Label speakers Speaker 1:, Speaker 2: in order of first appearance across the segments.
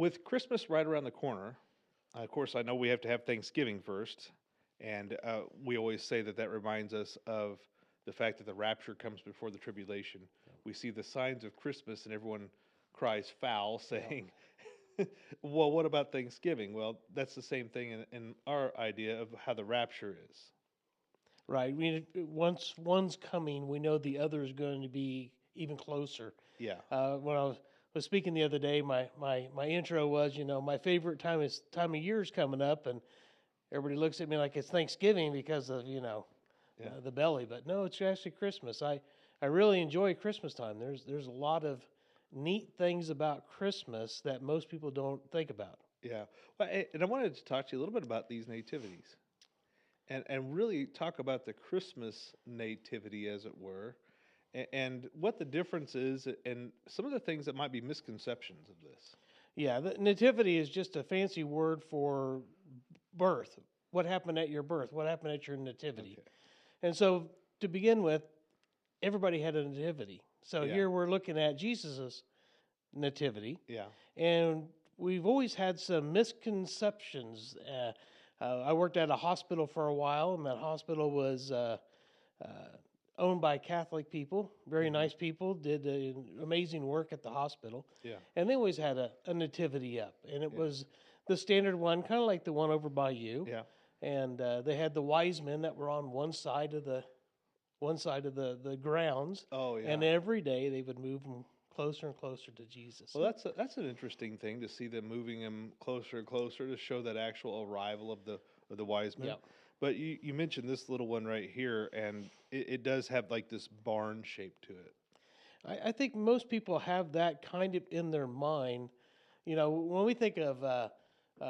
Speaker 1: With Christmas right around the corner, of course, I know we have to have Thanksgiving first, and we always say that that reminds us of the fact that the rapture comes before the tribulation. We see the signs of Christmas, and everyone cries foul,
Speaker 2: Yeah.
Speaker 1: saying, "Well, what about Thanksgiving?" Well, that's the same thing in our idea of how the rapture is.
Speaker 2: Right. Once one's coming, we know the other is going to be even closer.
Speaker 1: Yeah,
Speaker 2: When I was speaking the other day, my intro was, my favorite time of year is coming up, and everybody looks at me like it's Thanksgiving because of
Speaker 1: yeah,
Speaker 2: the belly, but no, it's actually Christmas. I really enjoy Christmas time. There's a lot of neat things about Christmas that most people don't think about.
Speaker 1: yeah. Well, and I wanted to talk to you a little bit about these nativities, and really talk about the Christmas nativity, as it were, and what the difference is, and some of the things that might be misconceptions of this.
Speaker 2: Yeah, the nativity is just a fancy word for birth. What happened at your birth? What happened at your nativity?
Speaker 1: Okay.
Speaker 2: And so to begin with, everybody had a nativity. So
Speaker 1: Yeah.
Speaker 2: here we're looking at Jesus's nativity,
Speaker 1: Yeah.
Speaker 2: and we've always had some misconceptions. I worked at a hospital for a while, and that hospital was uh, owned by Catholic people, very
Speaker 1: Hmm.
Speaker 2: nice people, did amazing work at the hospital,
Speaker 1: Yeah.
Speaker 2: and they always had a nativity up, and it
Speaker 1: Yeah.
Speaker 2: was the standard one, kind of like the one over by you,
Speaker 1: Yeah.
Speaker 2: and they had the wise men that were on one side of the grounds,
Speaker 1: Oh,
Speaker 2: and
Speaker 1: yeah.
Speaker 2: every day they would move them closer and closer to Jesus.
Speaker 1: Well, that's an interesting thing to see them moving him closer and closer to show that actual arrival of the wise men.
Speaker 2: Yeah,
Speaker 1: But you mentioned this little one right here, and it does have like this barn shape to it.
Speaker 2: I think most people have that kind of in their mind. When we think of a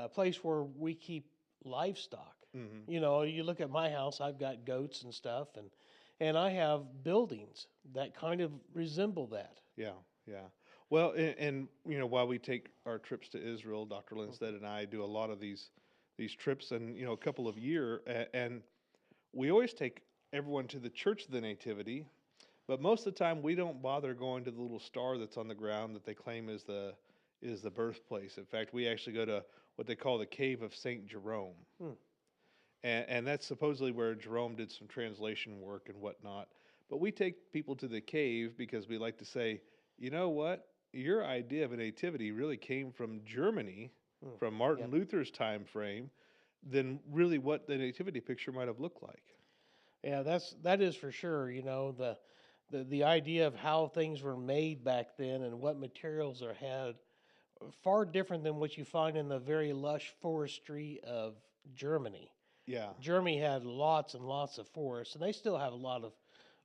Speaker 2: place where we keep livestock,
Speaker 1: Hmm.
Speaker 2: you look at my house, I've got goats and stuff, and I have buildings that kind of resemble that.
Speaker 1: Yeah, yeah. Well, and while we take our trips to Israel, Dr. Lindsted and I do a lot of these trips, and a couple of year, and we always take everyone to the Church of the Nativity, but most of the time we don't bother going to the little star that's on the ground that they claim is the birthplace. In fact, we actually go to what they call the Cave of Saint Jerome,
Speaker 2: Hmm.
Speaker 1: and that's supposedly where Jerome did some translation work and whatnot. But we take people to the cave because we like to say, you know what, your idea of a nativity really came from Germany,
Speaker 2: Hmm.
Speaker 1: from Martin
Speaker 2: Yep.
Speaker 1: Luther's time frame, than really what the nativity picture might have looked like.
Speaker 2: Yeah, that is for sure. The idea of how things were made back then and what materials are had far different than what you find in the very lush forestry of Germany.
Speaker 1: Yeah,
Speaker 2: Germany had lots and lots of forests, and they still have a lot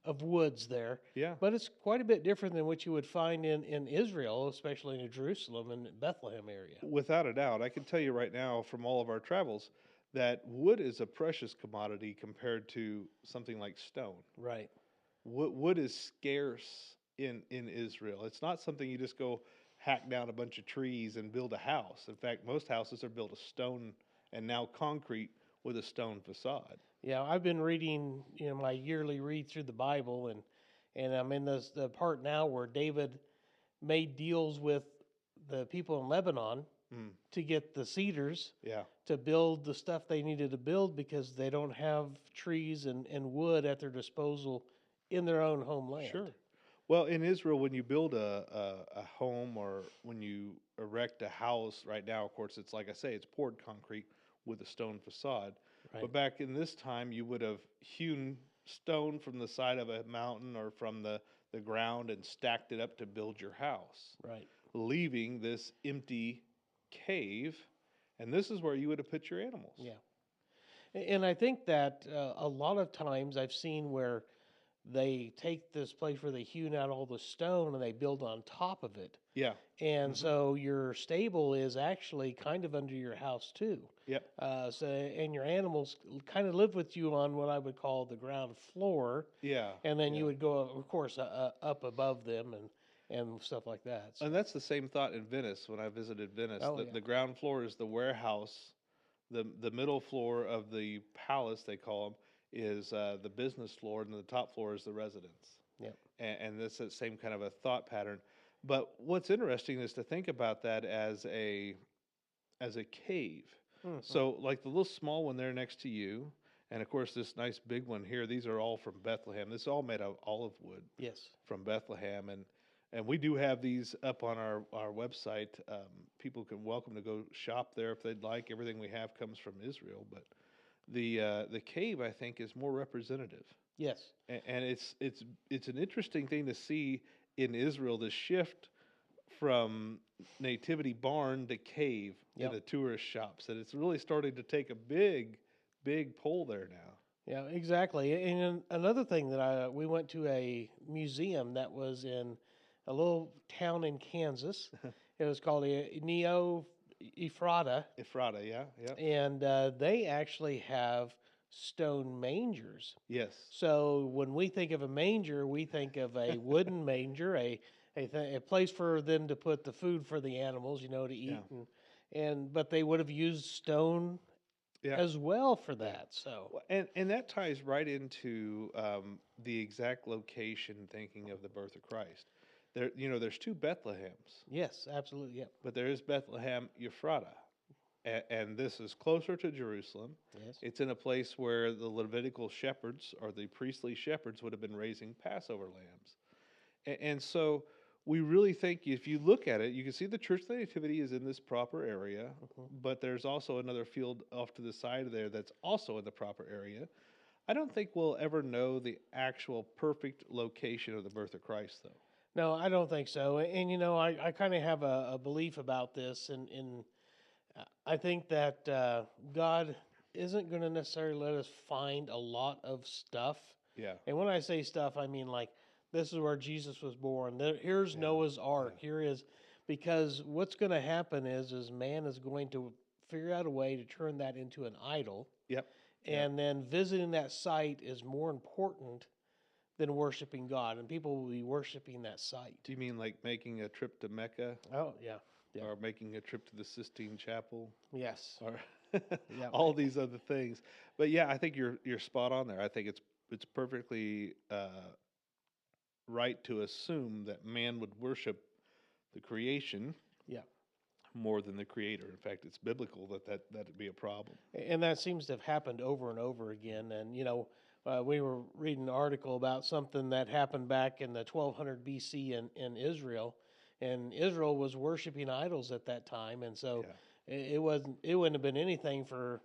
Speaker 2: of woods there.
Speaker 1: yeah,
Speaker 2: But it's quite a bit different than what you would find in Israel, especially in Jerusalem and Bethlehem area.
Speaker 1: without a doubt. I can tell you right now from all of our travels that wood is a precious commodity compared to something like stone.
Speaker 2: Right.
Speaker 1: Wood is scarce in Israel. It's not something you just go hack down a bunch of trees and build a house. In fact, most houses are built of stone and now concrete with a stone facade.
Speaker 2: Yeah, I've been reading, my yearly read through the Bible, and I'm in the part now where David made deals with the people in Lebanon
Speaker 1: Mm,
Speaker 2: to get the cedars
Speaker 1: yeah,
Speaker 2: to build the stuff they needed to build because they don't have trees and wood at their disposal in their own homeland.
Speaker 1: sure. Well, in Israel, when you build a home or when you erect a house, right now, of course, it's like I say, it's poured concrete with a stone facade.
Speaker 2: Right.
Speaker 1: But back in this time, you would have hewn stone from the side of a mountain or from the ground and stacked it up to build your house,
Speaker 2: Right.
Speaker 1: leaving this empty cave. And this is where you would have put your animals.
Speaker 2: Yeah. And I think that a lot of times I've seen where they take this place where they hewn out all the stone and they build on top of it.
Speaker 1: Yeah.
Speaker 2: And
Speaker 1: Hmm.
Speaker 2: so your stable is actually kind of under your house too.
Speaker 1: Yep.
Speaker 2: And your animals kind of live with you on what I would call the ground floor,
Speaker 1: Yeah.
Speaker 2: and then
Speaker 1: Yeah.
Speaker 2: you would go, of course, up above them and stuff like that. So,
Speaker 1: And that's the same thought in Venice when I visited Venice.
Speaker 2: oh
Speaker 1: The
Speaker 2: yeah,
Speaker 1: ground floor is the warehouse. The middle floor of the palace, they call them, is the business floor, and the top floor is the residence.
Speaker 2: yeah,
Speaker 1: And that's that same kind of a thought pattern. But what's interesting is to think about that as a cave.
Speaker 2: Hmm.
Speaker 1: So, like the little small one there next to you, and of course this nice big one here. These are all from Bethlehem. This is all made of olive wood
Speaker 2: Yes.
Speaker 1: from Bethlehem, and we do have these up on our website. People can welcome to go shop there if they'd like. Everything we have comes from Israel, but the cave I think is more representative,
Speaker 2: Yes.
Speaker 1: and it's an interesting thing to see in Israel, the shift from nativity barn to cave in
Speaker 2: Yep.
Speaker 1: the tourist shops, and it's really starting to take a big pull there now.
Speaker 2: Yeah, exactly. And another thing that we went to a museum that was in a little town in Kansas. It was called Neo Ephrata,
Speaker 1: Ephrata, yeah, yeah,
Speaker 2: and they actually have stone mangers.
Speaker 1: yes,
Speaker 2: So when we think of a manger, we think of a wooden manger, a place for them to put the food for the animals, to
Speaker 1: yeah,
Speaker 2: eat, and but they would have used stone
Speaker 1: yeah.
Speaker 2: as well for
Speaker 1: Yeah.
Speaker 2: that. So
Speaker 1: Well, and that ties right into the exact location thinking of the birth of Christ. There, there's two Bethlehems,
Speaker 2: yes, absolutely, yep,
Speaker 1: but there is Bethlehem Ephrata, and this is closer to Jerusalem.
Speaker 2: yes,
Speaker 1: It's in a place where the Levitical shepherds or the priestly shepherds would have been raising Passover lambs. And so we really think if you look at it, you can see the Church of the Nativity is in this proper area,
Speaker 2: hmm,
Speaker 1: but there's also another field off to the side of there that's also in the proper area. I don't think we'll ever know the actual perfect location of the birth of Christ, though.
Speaker 2: no, I don't think so. And I kind of have a belief about this, and I think that God isn't going to necessarily let us find a lot of stuff.
Speaker 1: Yeah,
Speaker 2: And when I say stuff, I mean like this is where Jesus was born. Here's
Speaker 1: yeah,
Speaker 2: Noah's
Speaker 1: yeah,
Speaker 2: Ark. Here is because what's going to happen is man is going to figure out a way to turn that into an idol,
Speaker 1: yep, yep.
Speaker 2: and then visiting that site is more important than worshiping God, and people will be worshiping that site.
Speaker 1: Do you mean like making a trip to Mecca
Speaker 2: Oh yeah, yeah,
Speaker 1: or making a trip to the Sistine Chapel
Speaker 2: yes,
Speaker 1: or
Speaker 2: yeah,
Speaker 1: all these other things? But yeah, I think you're spot on there. I think it's perfectly right to assume that man would worship the creation
Speaker 2: yeah.
Speaker 1: more than the creator. In fact, it's biblical that'd be a problem.
Speaker 2: And that seems to have happened over and over again. And we were reading an article about something that happened back in the 1200 BC in Israel, and Israel was worshiping idols at that time, and so
Speaker 1: Yeah.
Speaker 2: it wouldn't have been anything for.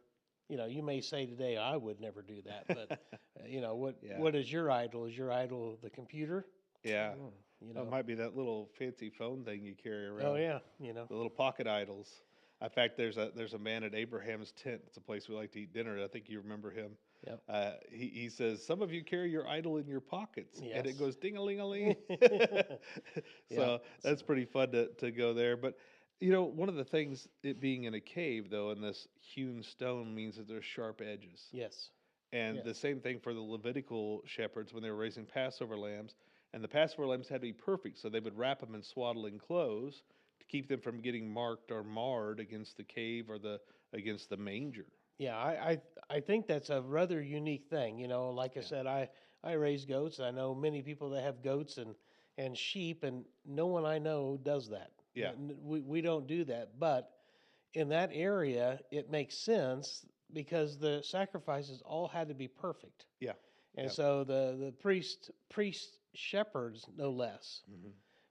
Speaker 2: You may say today, I would never do that, but
Speaker 1: Yeah.
Speaker 2: what is your idol? Is your idol the computer?
Speaker 1: Yeah.
Speaker 2: Mm, You
Speaker 1: It
Speaker 2: know,
Speaker 1: might be that little fancy phone thing you carry
Speaker 2: oh
Speaker 1: around.
Speaker 2: yeah,
Speaker 1: The little pocket idols. In fact, there's a man at Abraham's tent. It's a place we like to eat dinner. I think you remember him.
Speaker 2: yep,
Speaker 1: He says some of you carry your idol in your pockets, and it
Speaker 2: yes,
Speaker 1: goes ding a ling a ling.
Speaker 2: yeah,
Speaker 1: So
Speaker 2: so,
Speaker 1: that's pretty fun to go there. But one of the things it being in a cave though, and this hewn stone means that there's sharp edges.
Speaker 2: yes,
Speaker 1: And the
Speaker 2: yes,
Speaker 1: same thing for the Levitical shepherds when they were raising Passover lambs. And the Passover lambs had to be perfect, so they would wrap them in swaddling clothes to keep them from getting marked or marred against the cave or against the manger.
Speaker 2: Yeah, I think that's a rather unique thing. Like I
Speaker 1: Yeah.
Speaker 2: said, I raise goats. I know many people that have goats and sheep, and no one I know does that.
Speaker 1: Yeah.
Speaker 2: We don't do that. But in that area, it makes sense because the sacrifices all had to be perfect.
Speaker 1: Yeah.
Speaker 2: And
Speaker 1: Yeah.
Speaker 2: so the priest shepherds, no less,
Speaker 1: Hmm.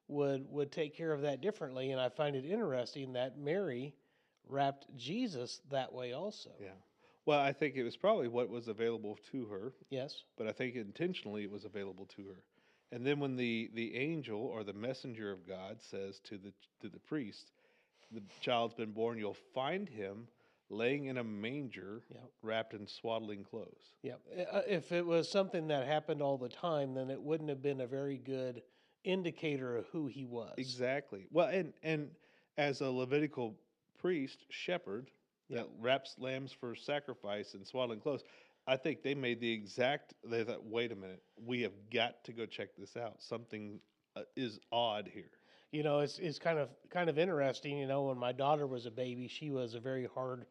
Speaker 2: would take care of that differently. And I find it interesting that Mary wrapped Jesus that way also.
Speaker 1: Yeah. Well, I think it was probably what was available to her,
Speaker 2: Yes.
Speaker 1: but I think intentionally it was available to her. And then when the angel or the messenger of God says to the priest, the child's been born, you'll find him laying in a manger
Speaker 2: Yep.
Speaker 1: wrapped in swaddling clothes.
Speaker 2: Yep. If it was something that happened all the time, then it wouldn't have been a very good indicator of who he was.
Speaker 1: Exactly. Well, and as a Levitical priest, shepherd that
Speaker 2: Yep.
Speaker 1: wraps lambs for sacrifice in swaddling clothes, I think they made the exact. They thought, wait a minute, we have got to go check this out. Something is odd here.
Speaker 2: It's kind of interesting. When my daughter was a baby, she was a very hard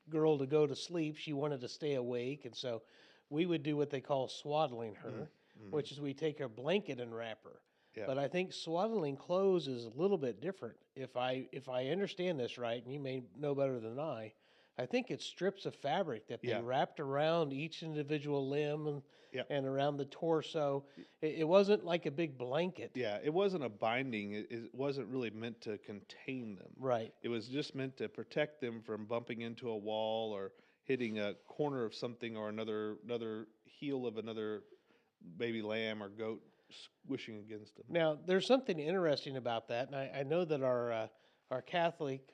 Speaker 2: girl to go to sleep. She wanted to stay awake, and so we would do what they call swaddling
Speaker 1: Mm,
Speaker 2: her,
Speaker 1: mhm.
Speaker 2: which is we take a blanket and wrap her.
Speaker 1: Yeah.
Speaker 2: But I think swaddling clothes is a little bit different. If I understand this right, and you may know better than I think it's strips of fabric that they
Speaker 1: Yeah.
Speaker 2: wrapped around each individual limb
Speaker 1: Yeah.
Speaker 2: and around the torso. It wasn't like a big blanket.
Speaker 1: Yeah, it wasn't a binding. It wasn't really meant to contain them.
Speaker 2: Right.
Speaker 1: It was just meant to protect them from bumping into a wall or hitting a corner of something or another heel of another baby lamb or goat squishing against them.
Speaker 2: Now, there's something interesting about that, and I know that our Catholic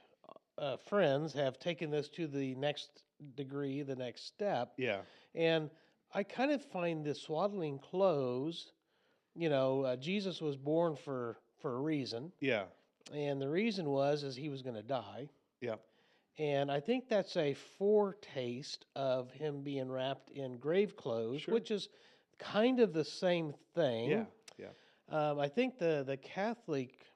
Speaker 2: friends have taken this to the next degree, the next step,
Speaker 1: Yeah,
Speaker 2: and I kind of find the swaddling clothes. Jesus was born for a reason,
Speaker 1: yeah,
Speaker 2: and the reason is he was going to die,
Speaker 1: yeah,
Speaker 2: and I think that's a foretaste of him being wrapped in grave clothes,
Speaker 1: sure.
Speaker 2: which is kind of the same thing.
Speaker 1: Yeah, yeah,
Speaker 2: I think the Catholic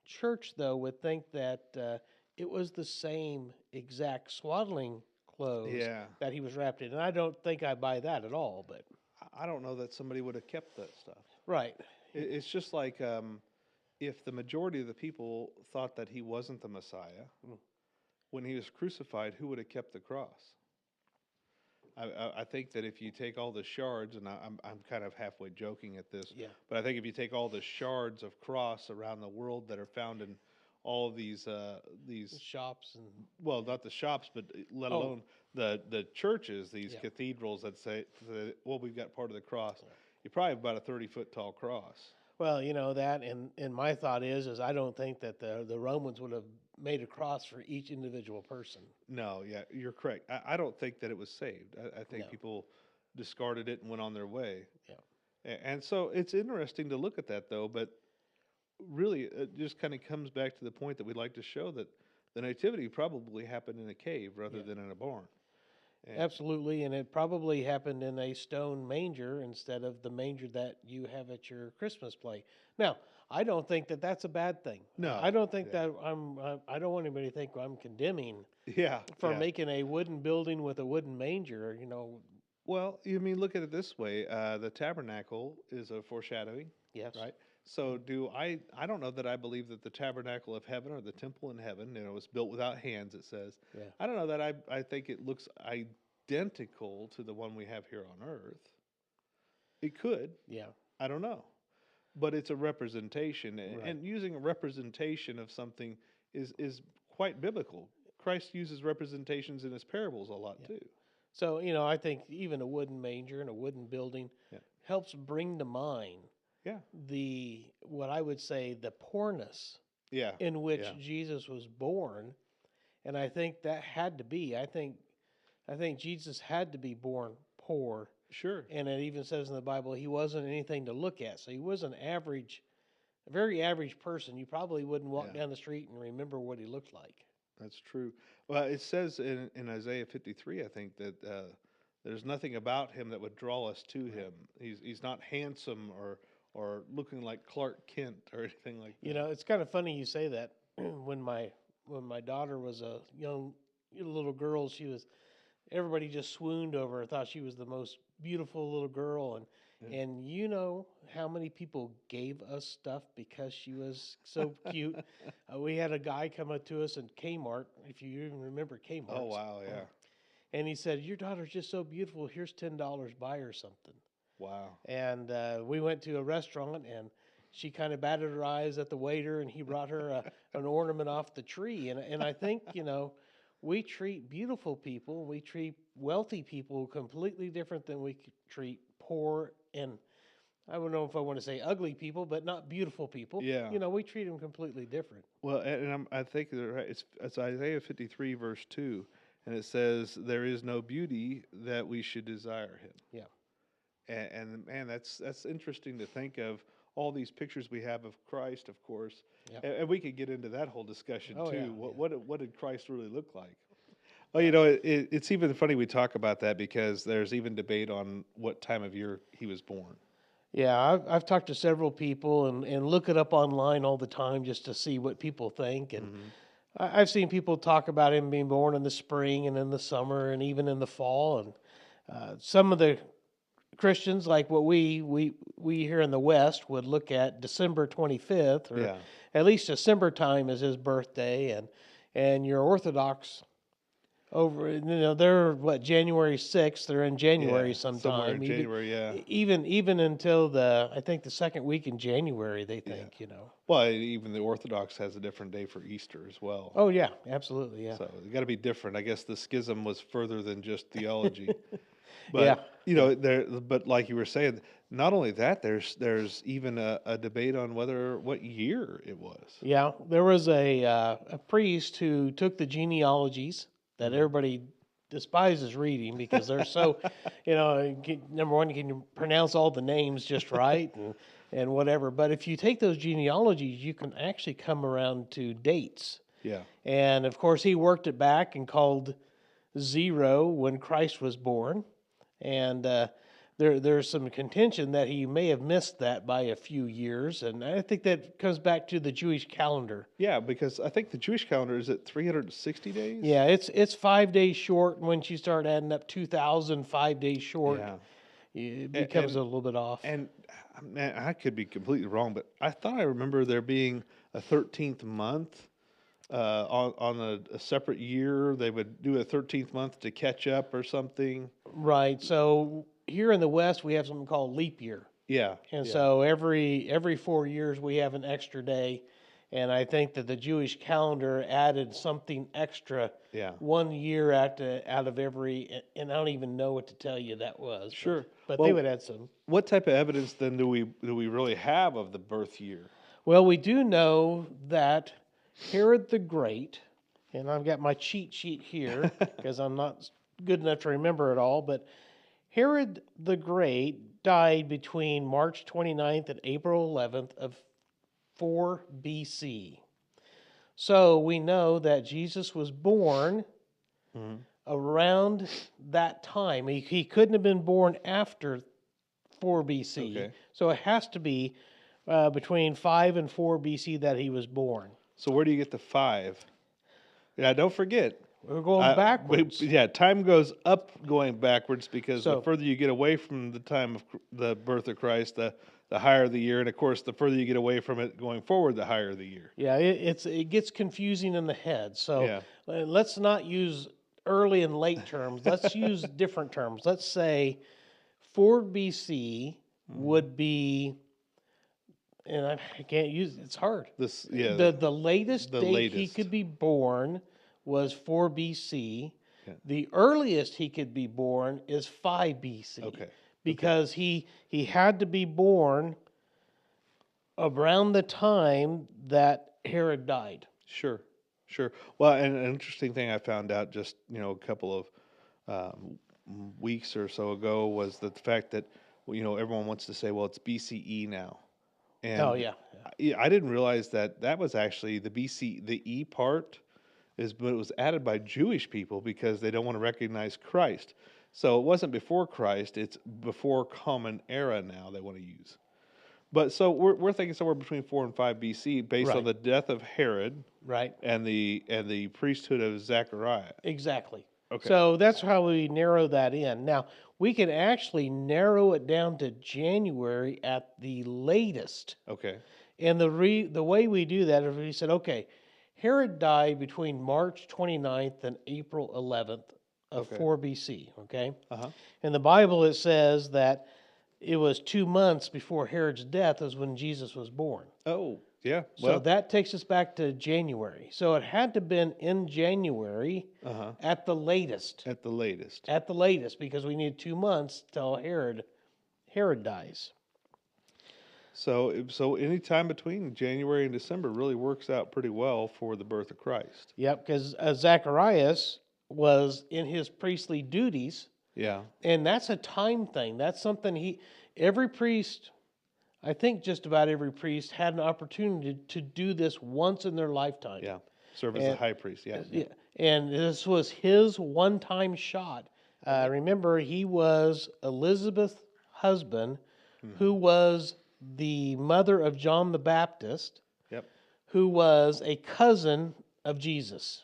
Speaker 2: Church, though, would think that it was the same exact swaddling clothes
Speaker 1: yeah.
Speaker 2: that he was wrapped in, and I don't think I buy that at all. But
Speaker 1: I don't know that somebody would have kept that stuff.
Speaker 2: right,
Speaker 1: It's just like if the majority of the people thought that he wasn't the Messiah
Speaker 2: Mm.
Speaker 1: when he was crucified, who would have kept the cross? I think that if you take all the shards, and I'm kind of halfway joking at this,
Speaker 2: yeah,
Speaker 1: but I think if you take all the shards of cross around the world that are found in all of these
Speaker 2: shops and
Speaker 1: well, not the shops, but let
Speaker 2: Oh.
Speaker 1: alone the churches, these
Speaker 2: Yeah.
Speaker 1: cathedrals that say, well, we've got part of the cross. You probably have about a 30-foot tall cross.
Speaker 2: well, that, and my thought is I don't think that the Romans would have made a cross for each individual person.
Speaker 1: No, yeah, you're correct. I don't think that it was saved. I think
Speaker 2: No.
Speaker 1: people discarded it and went on their way.
Speaker 2: Yeah.
Speaker 1: And so it's interesting to look at that, though. But really, it just kind of comes back to the point that we'd like to show that the nativity probably happened in a cave rather
Speaker 2: Yeah.
Speaker 1: than in a barn. And
Speaker 2: Absolutely, and it probably happened in a stone manger instead of the manger that you have at your Christmas play. Now, I don't think that that's a bad thing.
Speaker 1: No,
Speaker 2: I don't think
Speaker 1: yeah.
Speaker 2: that I don't want anybody to think I'm condemning
Speaker 1: Yeah,
Speaker 2: for
Speaker 1: yeah.
Speaker 2: making a wooden building with a wooden manger.
Speaker 1: Well, you mean look at it this way: the tabernacle is a foreshadowing,
Speaker 2: Yes,
Speaker 1: right? So do I? I don't know that I believe that the tabernacle of heaven or the temple in heaven, was built without hands. It says.
Speaker 2: Yeah.
Speaker 1: I don't know that I think it looks identical to the one we have here on earth. It could.
Speaker 2: Yeah,
Speaker 1: I don't know, but it's a representation,
Speaker 2: Right.
Speaker 1: and using a representation of something is quite biblical. Christ uses representations in his parables a lot
Speaker 2: Yeah.
Speaker 1: too.
Speaker 2: So I think even a wooden manger and a wooden building
Speaker 1: Yeah.
Speaker 2: helps bring to mind
Speaker 1: Yeah.
Speaker 2: what I would say the poorness
Speaker 1: Yeah.
Speaker 2: in which
Speaker 1: Yeah.
Speaker 2: Jesus was born, and I think that had to be. I think Jesus had to be born poor,
Speaker 1: Sure.
Speaker 2: and it even says in the Bible he wasn't anything to look at. So he was a very average person. You probably wouldn't walk
Speaker 1: Yeah.
Speaker 2: down the street and remember what he looked like.
Speaker 1: That's true. Well, it says in Isaiah 53, I think, that there's nothing about him that would draw us to him. He's not handsome or looking like Clark Kent or anything like that.
Speaker 2: It's kind of funny you say that. when my daughter was a young little girl, everybody just swooned over her, thought she was the most beautiful little girl, and
Speaker 1: Yeah.
Speaker 2: and you know how many people gave us stuff because she was so cute. We had a guy come up to us in Kmart, if you even remember Kmart.
Speaker 1: Oh wow, yeah,
Speaker 2: And he said, "Your daughter's just so beautiful. Here's $10. Buy her something."
Speaker 1: wow.
Speaker 2: And we went to a restaurant, and she kind of batted her eyes at the waiter, and he brought her an ornament off the tree. And I think, we treat beautiful people, we treat wealthy people completely different than we treat poor, and I don't know if I want to say ugly people, but not beautiful people.
Speaker 1: Yeah.
Speaker 2: We treat them completely different.
Speaker 1: Well, and I think they're right. It's Isaiah 53 verse 2, and it says, "There is no beauty that we should desire him."
Speaker 2: Yeah.
Speaker 1: And man, that's interesting to think of all these pictures we have of Christ, of course,
Speaker 2: Yep.
Speaker 1: and we could get into that whole discussion
Speaker 2: Oh,
Speaker 1: too.
Speaker 2: yeah,
Speaker 1: What did Christ really look like? Well, it's even funny we talk about that because there's even debate on what time of year he was born.
Speaker 2: Yeah, I've talked to several people and look it up online all the time just to see what people think. And I've seen people talk about him being born in the spring and in the summer and even in the fall. And some of the Christians, like what we here in the West would look at December 25th, or
Speaker 1: Yeah.
Speaker 2: at least December time is his birthday, and your Orthodox they're what, January 6th. They're in January
Speaker 1: Yeah. Somewhere
Speaker 2: sometime.
Speaker 1: in January, yeah.
Speaker 2: Even until I think the second week in January, they
Speaker 1: Yeah.
Speaker 2: think.
Speaker 1: Well, even the Orthodox has a different day for Easter as well.
Speaker 2: Oh yeah, absolutely, yeah.
Speaker 1: So it got to be different. I guess the schism was further than just theology.
Speaker 2: Yeah,
Speaker 1: But
Speaker 2: yeah.
Speaker 1: but like you were saying, not only that, there's even a debate on what year it was.
Speaker 2: Yeah, there was a priest who took the genealogies that
Speaker 1: Mhm.
Speaker 2: everybody despises reading because they're so, number one, can you pronounce all the names just right and whatever. But if you take those genealogies, you can actually come around to dates.
Speaker 1: Yeah,
Speaker 2: And of course, he worked it back and called 0 when Christ was born. And there's some contention that he may have missed that by a few years. And I think that comes back to the Jewish calendar.
Speaker 1: yeah, because I think the Jewish calendar is at 360 days.
Speaker 2: Yeah, it's 5 days short. And once you start adding up 2,000, 5 days short,
Speaker 1: Yeah,
Speaker 2: it becomes a little bit off.
Speaker 1: and man, I could be completely wrong, but I thought I remember there being a 13th month. On a separate year, they would do a 13th month to catch up or something.
Speaker 2: Right. So here in the West, we have something called leap year.
Speaker 1: Yeah,
Speaker 2: And
Speaker 1: yeah,
Speaker 2: so every 4 years we have an extra day, and I think that the Jewish calendar added something extra
Speaker 1: yeah.
Speaker 2: 1 year out of every, and I don't even know what to tell you that was.
Speaker 1: Sure.
Speaker 2: But
Speaker 1: Well,
Speaker 2: they would add some.
Speaker 1: what type of evidence then do we really have of the birth year?
Speaker 2: Well, we do know that Herod the Great, and I've got my cheat sheet here because I'm not good enough to remember it all, but Herod the Great died between March 29th and April 11th of 4 BC. So we know that Jesus was born
Speaker 1: Mhm.
Speaker 2: around that time. He couldn't have been born after 4 BC.
Speaker 1: Okay.
Speaker 2: So it has to be between 5 and 4 BC that he was born.
Speaker 1: So where do you get the 5? Yeah, don't forget.
Speaker 2: We're going backwards.
Speaker 1: Time goes up going backwards because the
Speaker 2: So-
Speaker 1: further you get away from the time of the birth of Christ, the higher the year, and of course, the further you get away from it going forward, the higher the year.
Speaker 2: Yeah, it gets confusing in the head. So
Speaker 1: Yeah.
Speaker 2: let's not use early and late terms. Let's use different terms. Let's say 4 BC would be, and I can't use it's hard. The latest
Speaker 1: the
Speaker 2: date he
Speaker 1: latest.
Speaker 2: could be born was 4 BC.
Speaker 1: Yeah.
Speaker 2: The earliest he could be born is 5 BC.
Speaker 1: Okay.
Speaker 2: Because he had to be born around the time that Herod died.
Speaker 1: Sure. Well, and an interesting thing I found out just a couple of weeks or so ago was that the fact that everyone wants to say, well, it's BCE now, and
Speaker 2: Oh yeah.
Speaker 1: I didn't realize that was actually the E part but it was added by Jewish people because they don't want to recognize Christ. So it wasn't before Christ; it's before Common Era now they want to use. But so we're thinking somewhere between 4 and 5 BC, based on
Speaker 2: Right.
Speaker 1: the death of Herod
Speaker 2: Right.
Speaker 1: and the priesthood of Zechariah.
Speaker 2: Exactly.
Speaker 1: Okay.
Speaker 2: So that's how we narrow that in. Now, we can actually narrow it down to January at the latest.
Speaker 1: Okay.
Speaker 2: And the way we do that is we said, okay, Herod died between March 29th and April 11th of
Speaker 1: Okay.
Speaker 2: 4 BC, okay?
Speaker 1: Uh-huh.
Speaker 2: In the Bible, it says that it was 2 months before Herod's death is when Jesus was born.
Speaker 1: Oh, yeah.
Speaker 2: So
Speaker 1: Well,
Speaker 2: that takes us back to January. So it had to have been in January
Speaker 1: uh-huh.
Speaker 2: at the latest.
Speaker 1: At the latest.
Speaker 2: At the latest, because we need 2 months till Herod dies.
Speaker 1: So any time between January and December really works out pretty well for the birth of Christ.
Speaker 2: Yep, because Zacharias was in his priestly duties,
Speaker 1: Yeah.
Speaker 2: and that's a time thing. That's something every priest, I think just about every priest had an opportunity to do this once in their lifetime.
Speaker 1: Yeah. Serve as a
Speaker 2: And-
Speaker 1: high priest. Yeah.
Speaker 2: Yeah, and this was his one-time shot. Remember, he was Elizabeth's husband, who was the mother of John the Baptist,
Speaker 1: Yep.
Speaker 2: who was a cousin of Jesus.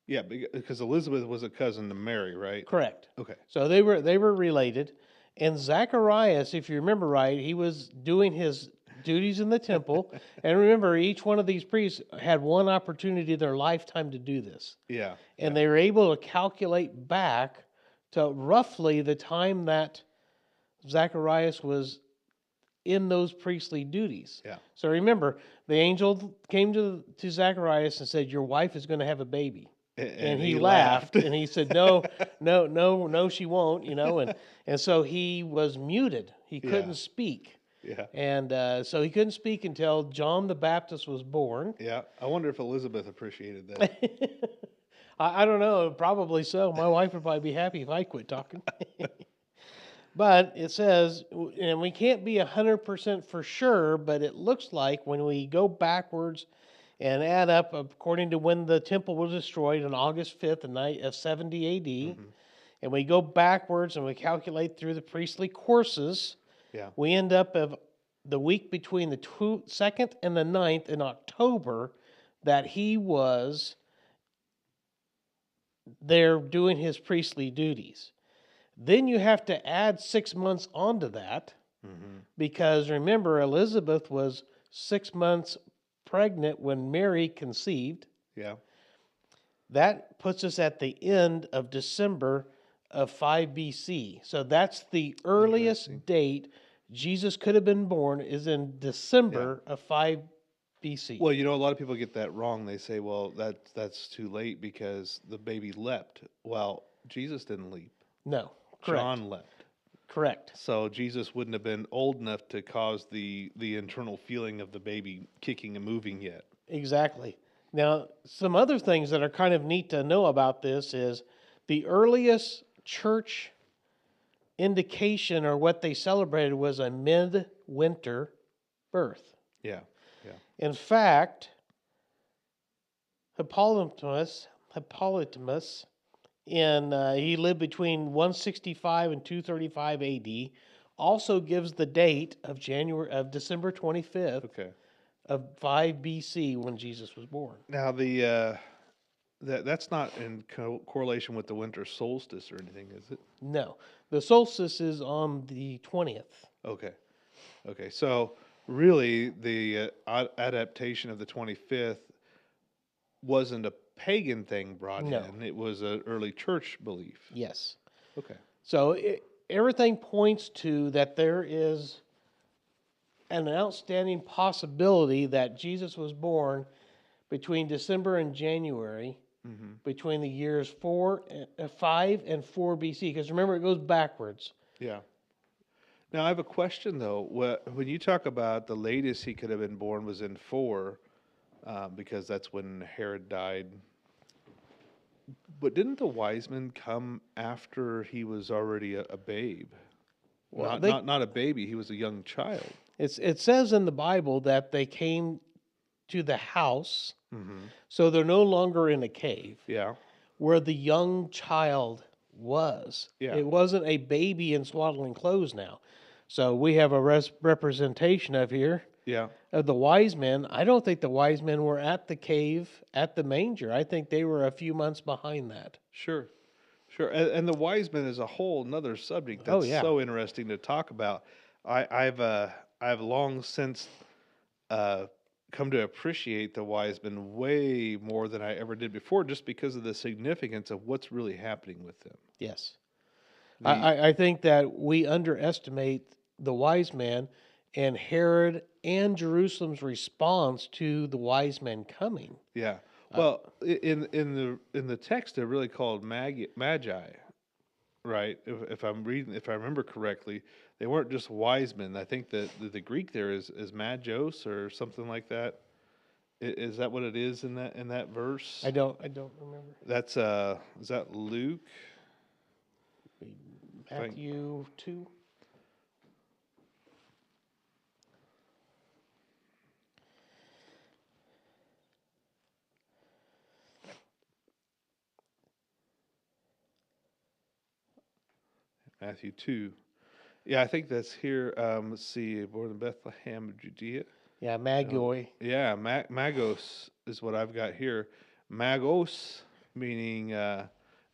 Speaker 1: Yeah, because Elizabeth was a cousin to Mary, right?
Speaker 2: Correct.
Speaker 1: Okay.
Speaker 2: So they were related, And Zacharias, if you remember right, he was doing his duties in the temple. And remember, each one of these priests had one opportunity in their lifetime to do this.
Speaker 1: Yeah.
Speaker 2: And they were able to calculate back to roughly the time that Zacharias was in those priestly duties.
Speaker 1: Yeah.
Speaker 2: So remember, the angel came to Zacharias and said, "Your wife is going to have a baby." And he laughed and he said, "No, no, no, no, she won't." And so he was muted. He couldn't speak.
Speaker 1: Yeah.
Speaker 2: And so he couldn't speak until John the Baptist was born.
Speaker 1: Yeah. I wonder if Elizabeth appreciated that.
Speaker 2: I don't know. Probably so. My wife would probably be happy if I quit talking. But it says, and we can't be 100% for sure, but it looks like when we go backwards and add up according to when the temple was destroyed on August 5th of 70 AD, and we go backwards and we calculate through the priestly courses, we end up of the week between the 2nd and the 9th in October that he was there doing his priestly duties. Then you have to add 6 months onto that because remember, Elizabeth was 6 months pregnant when Mary conceived.
Speaker 1: Yeah.
Speaker 2: That puts us at the end of December of 5 BC. So that's the earliest date Jesus could have been born is in December of 5 BC.
Speaker 1: Well, a lot of people get that wrong. They say, well, that's too late because the baby leapt. Well, Jesus didn't leap.
Speaker 2: No. Correct.
Speaker 1: John leapt.
Speaker 2: Correct.
Speaker 1: So Jesus wouldn't have been old enough to cause the internal feeling of the baby kicking and moving yet.
Speaker 2: Exactly. Now, some other things that are kind of neat to know about this is the earliest church indication or what they celebrated was a midwinter birth.
Speaker 1: Yeah.
Speaker 2: In fact, Hippolytus he lived between 165 and 235 AD, also gives the date of December 25th of 5 BC when Jesus was born.
Speaker 1: Now that's not in correlation with the winter solstice or anything, is it?
Speaker 2: No, the solstice is on the 20th.
Speaker 1: Okay. So really, the adaptation of the 25th wasn't a pagan thing brought in. It was an early church belief.
Speaker 2: Yes.
Speaker 1: Okay.
Speaker 2: So everything points to that there is an outstanding possibility that Jesus was born between December and January, between the years 5 and 4 BC. Because remember, it goes backwards.
Speaker 1: Yeah. Now I have a question though. When you talk about the latest he could have been born was in 4. Because that's when Herod died. But didn't the wise men come after he was already a babe? Well, not a baby. He was a young child.
Speaker 2: It says in the Bible that they came to the house, so they're no longer in a cave.
Speaker 1: Yeah.
Speaker 2: Where the young child was.
Speaker 1: Yeah.
Speaker 2: It wasn't a baby in swaddling clothes now. So we have a representation of here.
Speaker 1: Yeah.
Speaker 2: Of the wise men. I don't think the wise men were at the cave at the manger. I think they were a few months behind that.
Speaker 1: Sure. And the wise men is a whole another subject that's so interesting to talk about. I've long since come to appreciate the wise men way more than I ever did before, just because of the significance of what's really happening with them.
Speaker 2: Yes. I think that we underestimate the wise men and Herod and Jerusalem's response to the wise men coming.
Speaker 1: Yeah. Well, in the text, they're really called magi, right? If I remember correctly, they weren't just wise men. I think that the Greek there is magos or something like that. Is that what it is in that verse?
Speaker 2: I don't remember.
Speaker 1: That's is that Luke?
Speaker 2: Matthew 2.
Speaker 1: Matthew 2. Yeah, I think that's here. Let's see, born in Bethlehem of Judea.
Speaker 2: Yeah, magoi.
Speaker 1: Magos is what I've got here. Magos meaning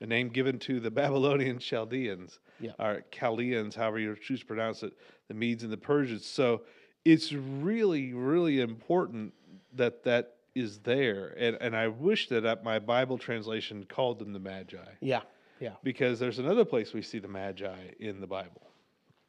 Speaker 1: a name given to the Babylonian Chaldeans,
Speaker 2: Yeah.
Speaker 1: or Chaldeans, however you choose to pronounce it, the Medes and the Persians. So it's really, really important that that is there. And I wish that my Bible translation called them the Magi,
Speaker 2: Yeah. Yeah.
Speaker 1: because there's another place we see the Magi in the Bible.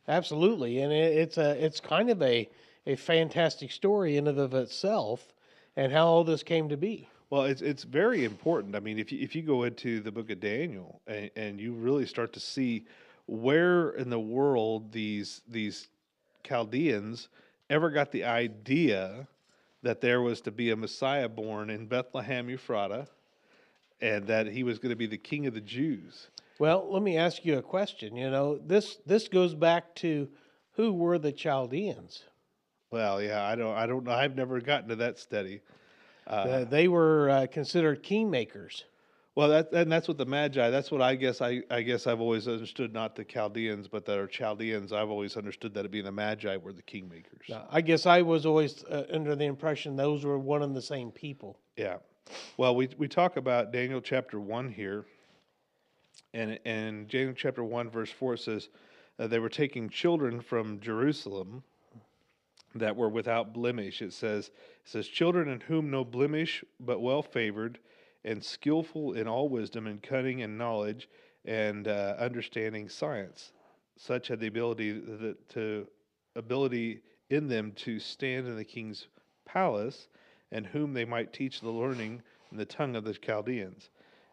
Speaker 2: Absolutely, and it's kind of a fantastic story in and of itself, and how all this came to be.
Speaker 1: Well, it's very important. I mean, if you go into the book of Daniel and you really start to see where in the world these Chaldeans ever got the idea that there was to be a Messiah born in Bethlehem Ephrata, and that he was going to be the King of the Jews.
Speaker 2: Well, let me ask you a question. This goes back to who were the Chaldeans?
Speaker 1: Well, yeah, I don't know. I've never gotten to that study.
Speaker 2: They were considered kingmakers.
Speaker 1: Well, that's what the Magi. That's what I guess I've always understood. Not the Chaldeans, but that are Chaldeans. I've always understood that being the Magi were the kingmakers.
Speaker 2: I guess I was always under the impression those were one and the same people.
Speaker 1: Yeah. Well, we talk about Daniel chapter 1 here, and Daniel chapter 1 verse 4 says they were taking children from Jerusalem that were without blemish. It says children in whom no blemish, but well favored, and skillful in all wisdom and cunning and knowledge and understanding science. Such had the ability in them to stand in the king's palace, and whom they might teach the learning in the tongue of the Chaldeans.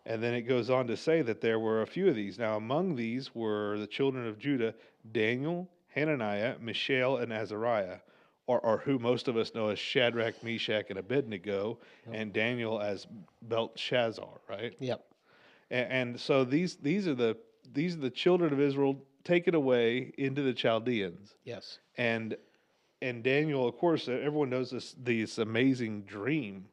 Speaker 1: And then it goes on to say that there were a few of these. Now among these were the children of Judah, Daniel, Hananiah, Mishael, and Azariah, or who most of us know as Shadrach, Meshach, and Abednego, and Daniel as Belshazzar, right?
Speaker 2: Yep.
Speaker 1: And so these are the children of Israel taken away into the Chaldeans.
Speaker 2: Yes.
Speaker 1: And Daniel, of course, everyone knows this amazing dream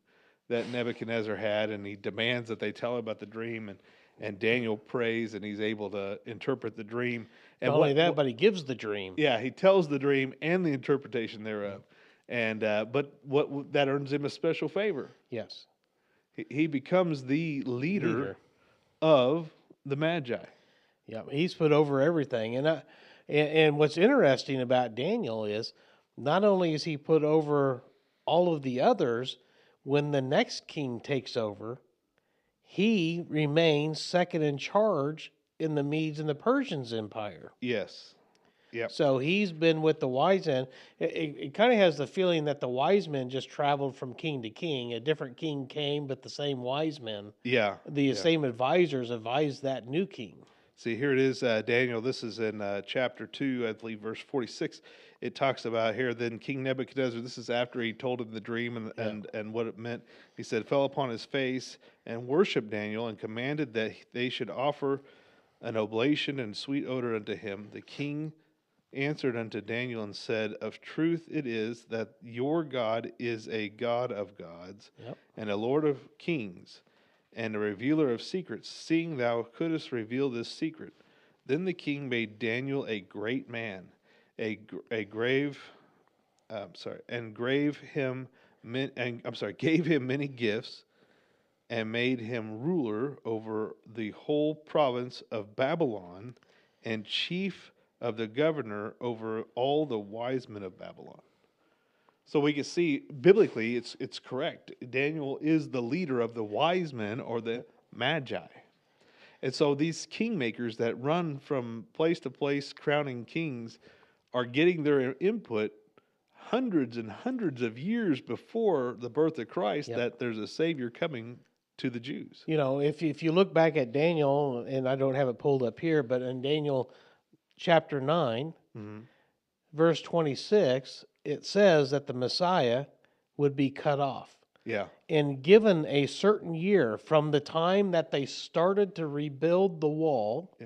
Speaker 1: that Nebuchadnezzar had, and he demands that they tell him about the dream, and Daniel prays, and he's able to interpret the dream. And
Speaker 2: Not only that, but he gives the dream.
Speaker 1: Yeah, he tells the dream and the interpretation thereof, and but what that earns him a special favor.
Speaker 2: Yes.
Speaker 1: He becomes the leader of the Magi.
Speaker 2: Yeah, he's put over everything, and what's interesting about Daniel is not only is he put over all of the others, when the next king takes over, he remains second in charge in the Medes and the Persians empire.
Speaker 1: Yes. Yep.
Speaker 2: So he's been with the wise men. It kind of has the feeling that the wise men just traveled from king to king. A different king came, but the same wise men, the same advisors advised that new king.
Speaker 1: See, here it is, Daniel. This is in chapter 2, I believe, verse 46. It talks about here, then King Nebuchadnezzar, this is after he told him the dream and what it meant. He said, fell upon his face and worshiped Daniel and commanded that they should offer an oblation and sweet odor unto him. The king answered unto Daniel and said, of truth it is that your God is a God of gods and a Lord of kings and a revealer of secrets, seeing thou couldst reveal this secret. Then the king made Daniel a great man, gave him many gifts, and made him ruler over the whole province of Babylon, and chief of the governor over all the wise men of Babylon. So we can see biblically it's correct. Daniel is the leader of the wise men, or the Magi. And so these kingmakers that run from place to place crowning kings are getting their input hundreds and hundreds of years before the birth of Christ, that there's a Savior coming to the Jews.
Speaker 2: If you look back at Daniel, and I don't have it pulled up here, but in Daniel chapter 9, verse 26, it says that the Messiah would be cut off.
Speaker 1: Yeah.
Speaker 2: And given a certain year from the time that they started to rebuild the wall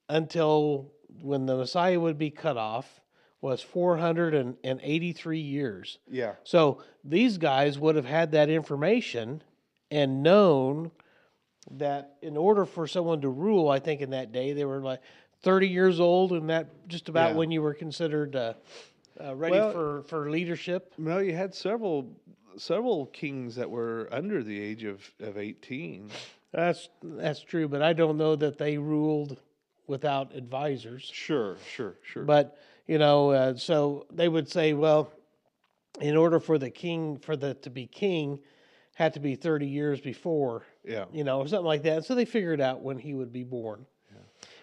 Speaker 2: until when the Messiah would be cut off was 483 years.
Speaker 1: Yeah.
Speaker 2: So these guys would have had that information and known that in order for someone to rule, I think in that day, they were like 30 years old, and that just about when you were considered ready for leadership.
Speaker 1: Well, you had several kings that were under the age of 18.
Speaker 2: That's true, but I don't know that they ruled without advisors.
Speaker 1: Sure.
Speaker 2: But so they would say, well, in order for the king to be king, had to be 30 years before,
Speaker 1: Yeah.
Speaker 2: or something like that. So they figured out when he would be born,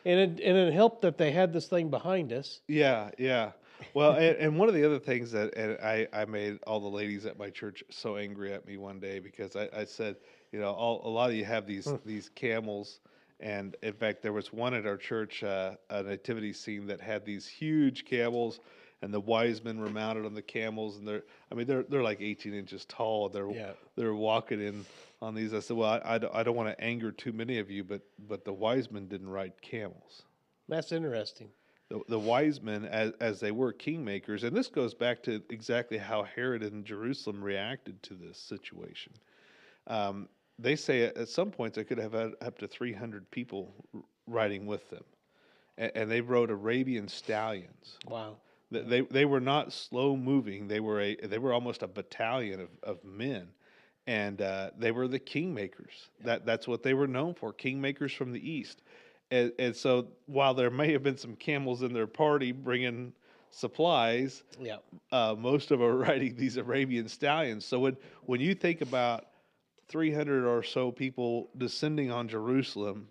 Speaker 2: and it helped that they had this thing behind us.
Speaker 1: Yeah. Well, and one of the other things that and I made all the ladies at my church so angry at me one day because I said, a lot of you have these camels, and in fact, there was one at our church, a nativity scene that had these huge camels, and the wise men were mounted on the camels, and they're like 18 inches tall. They're walking in on these. I said, well, I don't want to anger too many of you, but the wise men didn't ride camels.
Speaker 2: That's interesting.
Speaker 1: The wise men, as they were kingmakers, and this goes back to exactly how Herod in Jerusalem reacted to this situation. They say at some points they could have had up to 300 people riding with them, and they rode Arabian stallions.
Speaker 2: Wow.
Speaker 1: They were not slow moving. They were almost a battalion of men, and they were the kingmakers. That's what they were known for, kingmakers from the east. And so while there may have been some camels in their party bringing supplies,
Speaker 2: Yeah.
Speaker 1: most of them are riding these Arabian stallions. So when you think about 300 or so people descending on Jerusalem,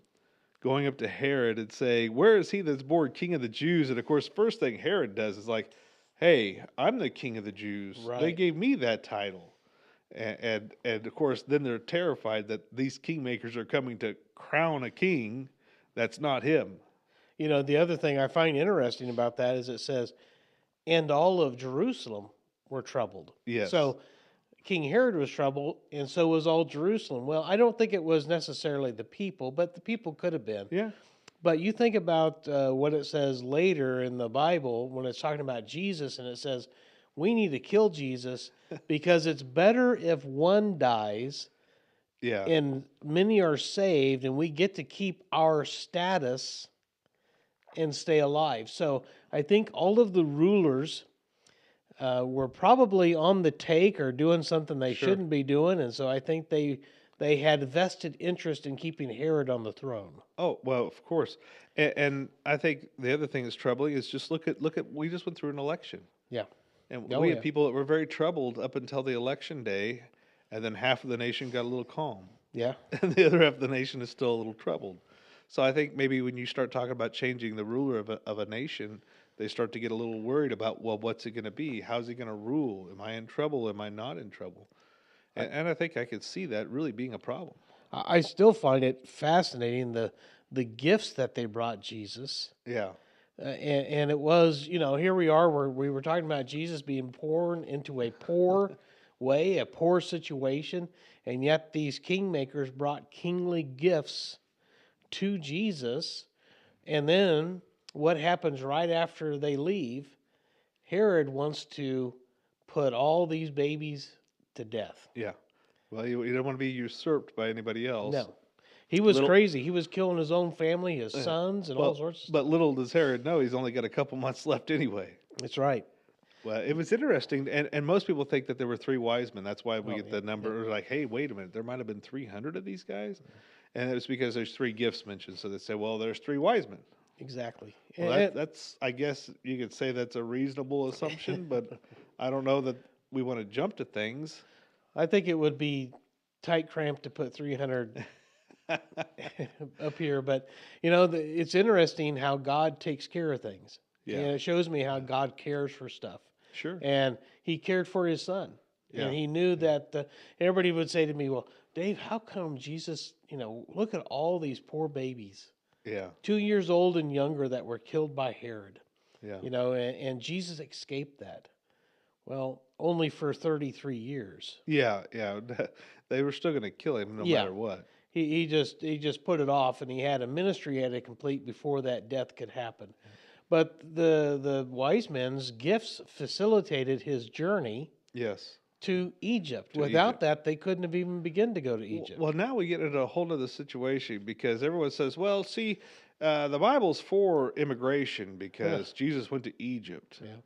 Speaker 1: going up to Herod and saying, "Where is he that's born King of the Jews?" And of course, first thing Herod does is like, "Hey, I'm the King of the Jews.
Speaker 2: Right.
Speaker 1: They gave me that title." And of course, then they're terrified that these kingmakers are coming to crown a king that's not him.
Speaker 2: The other thing I find interesting about that is it says, and all of Jerusalem were troubled.
Speaker 1: Yes.
Speaker 2: So King Herod was troubled, and so was all Jerusalem. Well, I don't think it was necessarily the people, but the people could have been.
Speaker 1: Yeah.
Speaker 2: But you think about what it says later in the Bible when it's talking about Jesus, and it says, we need to kill Jesus because it's better if one dies
Speaker 1: Yeah.
Speaker 2: and many are saved, and we get to keep our status and stay alive. So I think all of the rulers were probably on the take or doing something they
Speaker 1: Sure.
Speaker 2: shouldn't be doing, and so I think they had vested interest in keeping Herod on the throne.
Speaker 1: Oh, well, of course. And I think the other thing that's troubling is just look at we just went through an election.
Speaker 2: Yeah.
Speaker 1: And
Speaker 2: Oh,
Speaker 1: we
Speaker 2: yeah.
Speaker 1: had people that were very troubled up until the election day, and then half of the nation got a little calm,
Speaker 2: Yeah.
Speaker 1: and the other half of the nation is still a little troubled. So I think maybe when you start talking about changing the ruler of a nation, they start to get a little worried about, well, what's it going to be? How's he going to rule? Am I in trouble? Am I not in trouble? And I think I could see that really being a problem.
Speaker 2: I still find it fascinating the gifts that they brought Jesus.
Speaker 1: Yeah.
Speaker 2: And it was, here we are, where we were talking about Jesus being born into a poor way, a poor situation, and yet these kingmakers brought kingly gifts to Jesus. And then what happens right after they leave? Herod wants to put all these babies to death.
Speaker 1: Yeah. Well, you don't want to be usurped by anybody else.
Speaker 2: No. He was
Speaker 1: Little-
Speaker 2: crazy. He was killing his own family, his sons, and all sorts of stuff.
Speaker 1: But little does Herod know he's only got a couple months left anyway.
Speaker 2: That's right.
Speaker 1: Well, it was interesting, and most people think that there were three wise men. That's why we
Speaker 2: Oh,
Speaker 1: get
Speaker 2: yeah,
Speaker 1: the number. Like, hey, wait a minute, there might have been 300 of these guys, and it was because there's three gifts mentioned. So they say, well, there's three wise men.
Speaker 2: Exactly.
Speaker 1: Well,
Speaker 2: And-
Speaker 1: that's I guess you could say that's a reasonable assumption, but I don't know that we want to jump to things.
Speaker 2: I think it would be tight cramped to put 300 up here, but it's interesting how God takes care of things.
Speaker 1: Yeah.
Speaker 2: And it shows me how God cares for stuff.
Speaker 1: Sure.
Speaker 2: And he cared for his son.
Speaker 1: Yeah.
Speaker 2: And he knew that everybody would say to me, well, Dave, how come Jesus, look at all these poor babies,
Speaker 1: Yeah.
Speaker 2: 2 years old and younger, that were killed by Herod,
Speaker 1: Yeah.
Speaker 2: and Jesus escaped that. Well, only for 33 years.
Speaker 1: Yeah. They were still going to kill him no
Speaker 2: Yeah.
Speaker 1: matter what.
Speaker 2: He just put it off, and he had a ministry he had to complete before that death could happen. But the wise men's gifts facilitated his journey
Speaker 1: Yes.
Speaker 2: to Egypt.
Speaker 1: To
Speaker 2: Without
Speaker 1: Egypt.
Speaker 2: that, they couldn't have even begun to go to Egypt.
Speaker 1: Well, now we get into a whole other situation because everyone says, well, see, the Bible's for immigration because Jesus went to Egypt.
Speaker 2: Yeah.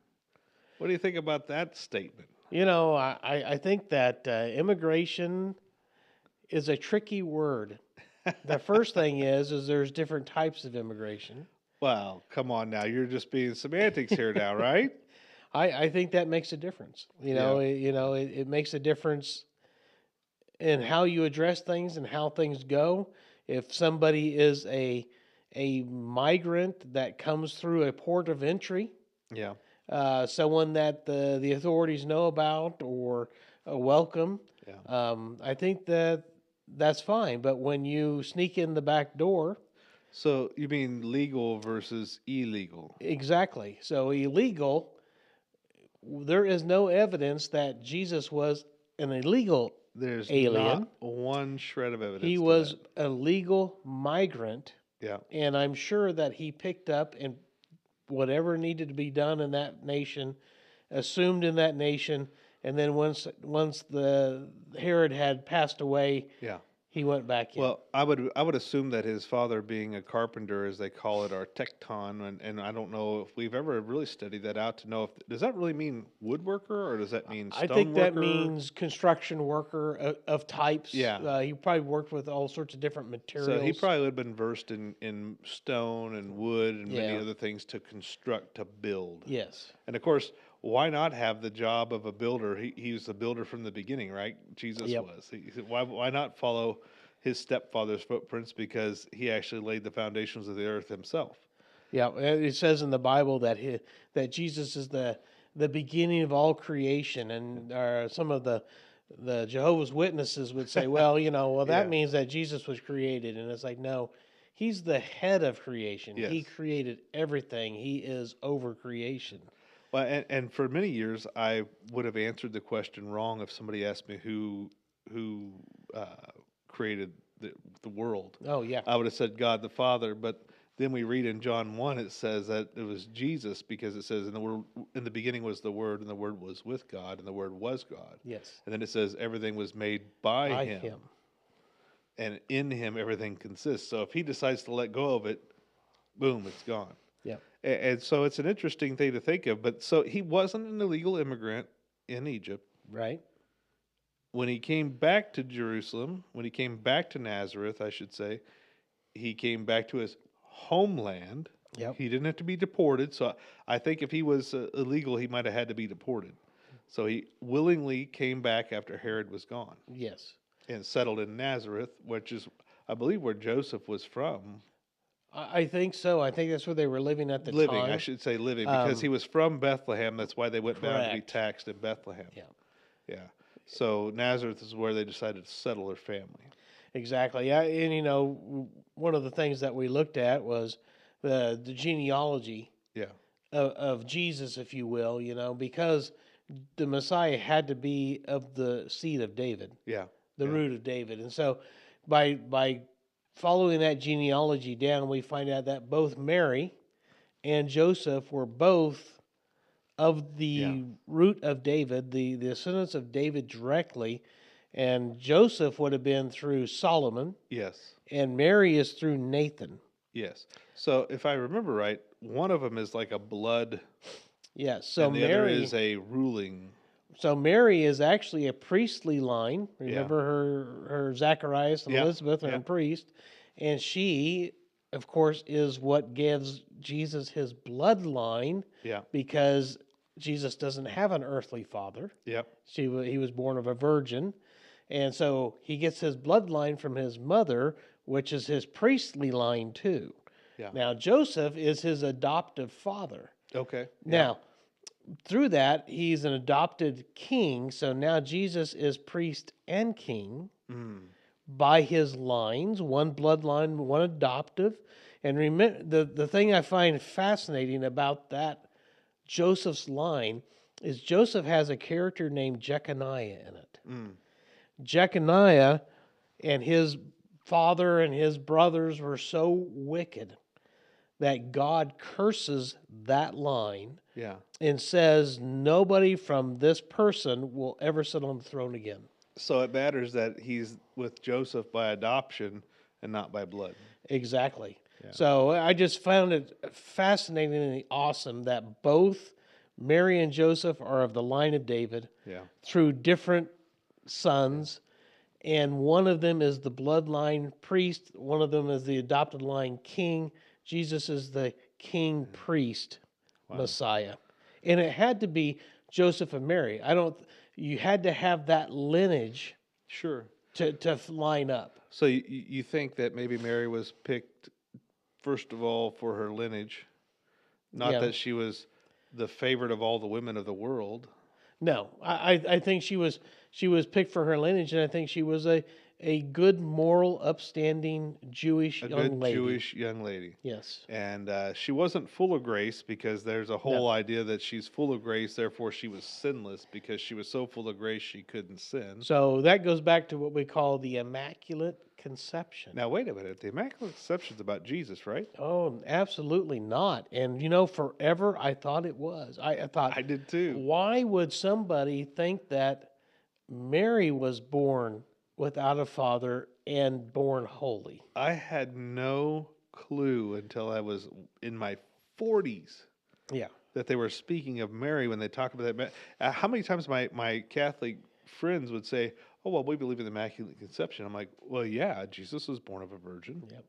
Speaker 1: What do you think about that statement?
Speaker 2: I think that immigration is a tricky word The first thing is there's different types of immigration.
Speaker 1: Well, come on now. You're just being semantics here now, right?
Speaker 2: I think that makes a difference.
Speaker 1: Yeah.
Speaker 2: It makes a difference in how you address things and how things go. If somebody is a migrant that comes through a port of entry,
Speaker 1: Yeah.
Speaker 2: someone that the authorities know about or welcome,
Speaker 1: Yeah.
Speaker 2: I think that's fine. But when you sneak in the back door,
Speaker 1: So you mean legal versus illegal?
Speaker 2: exactly. So illegal, there is no evidence that Jesus was an illegal
Speaker 1: There's not
Speaker 2: alien.
Speaker 1: one shred of
Speaker 2: He
Speaker 1: evidence to
Speaker 2: was
Speaker 1: that.
Speaker 2: a legal migrant,
Speaker 1: Yeah.
Speaker 2: and I'm sure that he picked up and whatever needed to be done in that nation, assumed in that nation, and then once the Herod had passed away,
Speaker 1: Yeah.
Speaker 2: he went back in.
Speaker 1: Well, I would assume that his father, being a carpenter, as they call it, or tecton, and I don't know if we've ever really studied that out to know if does that really mean woodworker or does that mean
Speaker 2: I think that
Speaker 1: stoneworker?
Speaker 2: means construction worker of types.
Speaker 1: Yeah.
Speaker 2: He probably worked with all sorts of different
Speaker 1: So he
Speaker 2: materials.
Speaker 1: probably would have been versed in stone and wood and many
Speaker 2: Yeah.
Speaker 1: other things to construct, to build.
Speaker 2: Yes.
Speaker 1: And of course, why not have the job of a builder? He was a builder from the beginning, right? Jesus
Speaker 2: Yep.
Speaker 1: was. He said, why not follow his stepfather's footprints? Because he actually laid the foundations of the earth himself.
Speaker 2: Yeah. It says in the Bible that that Jesus is the beginning of all creation, and some of the Jehovah's Witnesses would say, well, that
Speaker 1: Yeah.
Speaker 2: means that Jesus was created, and it's like, no, he's the head of creation.
Speaker 1: Yes.
Speaker 2: He created everything. He is over creation.
Speaker 1: Well, and for many years, I would have answered the question wrong if somebody asked me who created the world.
Speaker 2: Oh yeah,
Speaker 1: I would have said God the Father, but then we read in John 1, it says that it was Jesus because it says in the beginning was the Word, and the Word was with God, and the Word was God.
Speaker 2: yes,
Speaker 1: And then it says everything was made by
Speaker 2: by
Speaker 1: him,
Speaker 2: him.
Speaker 1: and in him everything consists. So if he decides to let go of it, boom, it's gone.
Speaker 2: Yeah,
Speaker 1: And so it's an interesting thing to think of. But so he wasn't an illegal immigrant in Egypt.
Speaker 2: right.
Speaker 1: When he came back to Jerusalem, when he came back to Nazareth, I should say, he came back to his homeland.
Speaker 2: Yep.
Speaker 1: He didn't have to be deported. So I think if he was illegal, he might have had to be deported. So he willingly came back after Herod was gone
Speaker 2: Yes.
Speaker 1: and settled in Nazareth, which is, I believe, where Joseph was from.
Speaker 2: I think so. I think that's where they were living at the
Speaker 1: Living,
Speaker 2: time.
Speaker 1: I should say living, because he was from Bethlehem. That's why they went down to be
Speaker 2: Correct.
Speaker 1: taxed in Bethlehem.
Speaker 2: Yeah.
Speaker 1: Yeah. So Nazareth is where they decided to settle their family.
Speaker 2: Exactly. Yeah, and one of the things that we looked at was the genealogy
Speaker 1: Yeah.
Speaker 2: of Jesus, if you will. Because the Messiah had to be of the seed of David,
Speaker 1: Yeah.
Speaker 2: the
Speaker 1: Yeah.
Speaker 2: root of David, and so by following that genealogy down, we find out that both Mary and Joseph were both of the
Speaker 1: Yeah.
Speaker 2: root of David, the descendants of David directly, and Joseph would have been through Solomon,
Speaker 1: Yes.
Speaker 2: and Mary is through Nathan.
Speaker 1: Yes. So if I remember right, one of them is like a blood,
Speaker 2: Yes, so
Speaker 1: and the other
Speaker 2: Mary,
Speaker 1: is a ruling.
Speaker 2: so Mary is actually a priestly line.
Speaker 1: Yeah.
Speaker 2: Remember her Zacharias and
Speaker 1: Yeah,
Speaker 2: Elizabeth are
Speaker 1: yeah.
Speaker 2: a priest, and she, of course, is what gives Jesus his bloodline
Speaker 1: Yeah.
Speaker 2: because Jesus doesn't have an earthly father.
Speaker 1: Yep.
Speaker 2: He was born of a virgin, and so he gets his bloodline from his mother, which is his priestly line too.
Speaker 1: Yeah.
Speaker 2: Now Joseph is his adoptive father.
Speaker 1: Okay.
Speaker 2: Now, through that, he's an adopted king. So now Jesus is priest and king
Speaker 1: Mm.
Speaker 2: by his lines, one bloodline, one adoptive. And remember, the thing I find fascinating about that Joseph's line is Joseph has a character named Jeconiah in it.
Speaker 1: Mm.
Speaker 2: Jeconiah and his father and his brothers were so wicked that God curses that line
Speaker 1: Yeah.
Speaker 2: and says nobody from this person will ever sit on the throne again.
Speaker 1: So it matters that he's with Joseph by adoption and not by blood.
Speaker 2: Exactly.
Speaker 1: Yeah.
Speaker 2: So I just found it fascinatingly awesome that both Mary and Joseph are of the line of David
Speaker 1: Yeah.
Speaker 2: through different sons, and one of them is the bloodline priest, one of them is the adopted line king. Jesus is the king priest
Speaker 1: Wow.
Speaker 2: Messiah. And it had to be Joseph and Mary. You had to have that lineage
Speaker 1: Sure.
Speaker 2: to line up.
Speaker 1: So you think that maybe Mary was picked first of all for her lineage, not
Speaker 2: Yeah.
Speaker 1: that she was the favorite of all the women of the world.
Speaker 2: No, I think she was picked for her lineage, and I think she was a good, moral, upstanding Jewish
Speaker 1: A
Speaker 2: young
Speaker 1: good
Speaker 2: lady.
Speaker 1: Jewish young lady.
Speaker 2: Yes.
Speaker 1: And she wasn't full of grace, because there's a whole idea that she's full of grace, therefore she was sinless, because she was so full of grace she couldn't sin.
Speaker 2: So that goes back to what we call the Immaculate Conception.
Speaker 1: Now, wait a minute. The Immaculate Conception's about Jesus, right?
Speaker 2: Oh, absolutely not. And forever I thought it was. I thought,
Speaker 1: I did too.
Speaker 2: why would somebody think that Mary was born without a father and born holy?
Speaker 1: I had no clue until I was in my 40s
Speaker 2: Yeah.
Speaker 1: that they were speaking of Mary when they talk about that. How many times my Catholic friends would say, "Oh, well, we believe in the Immaculate Conception." I'm like, "Well, yeah, Jesus was born of a virgin."
Speaker 2: Yep.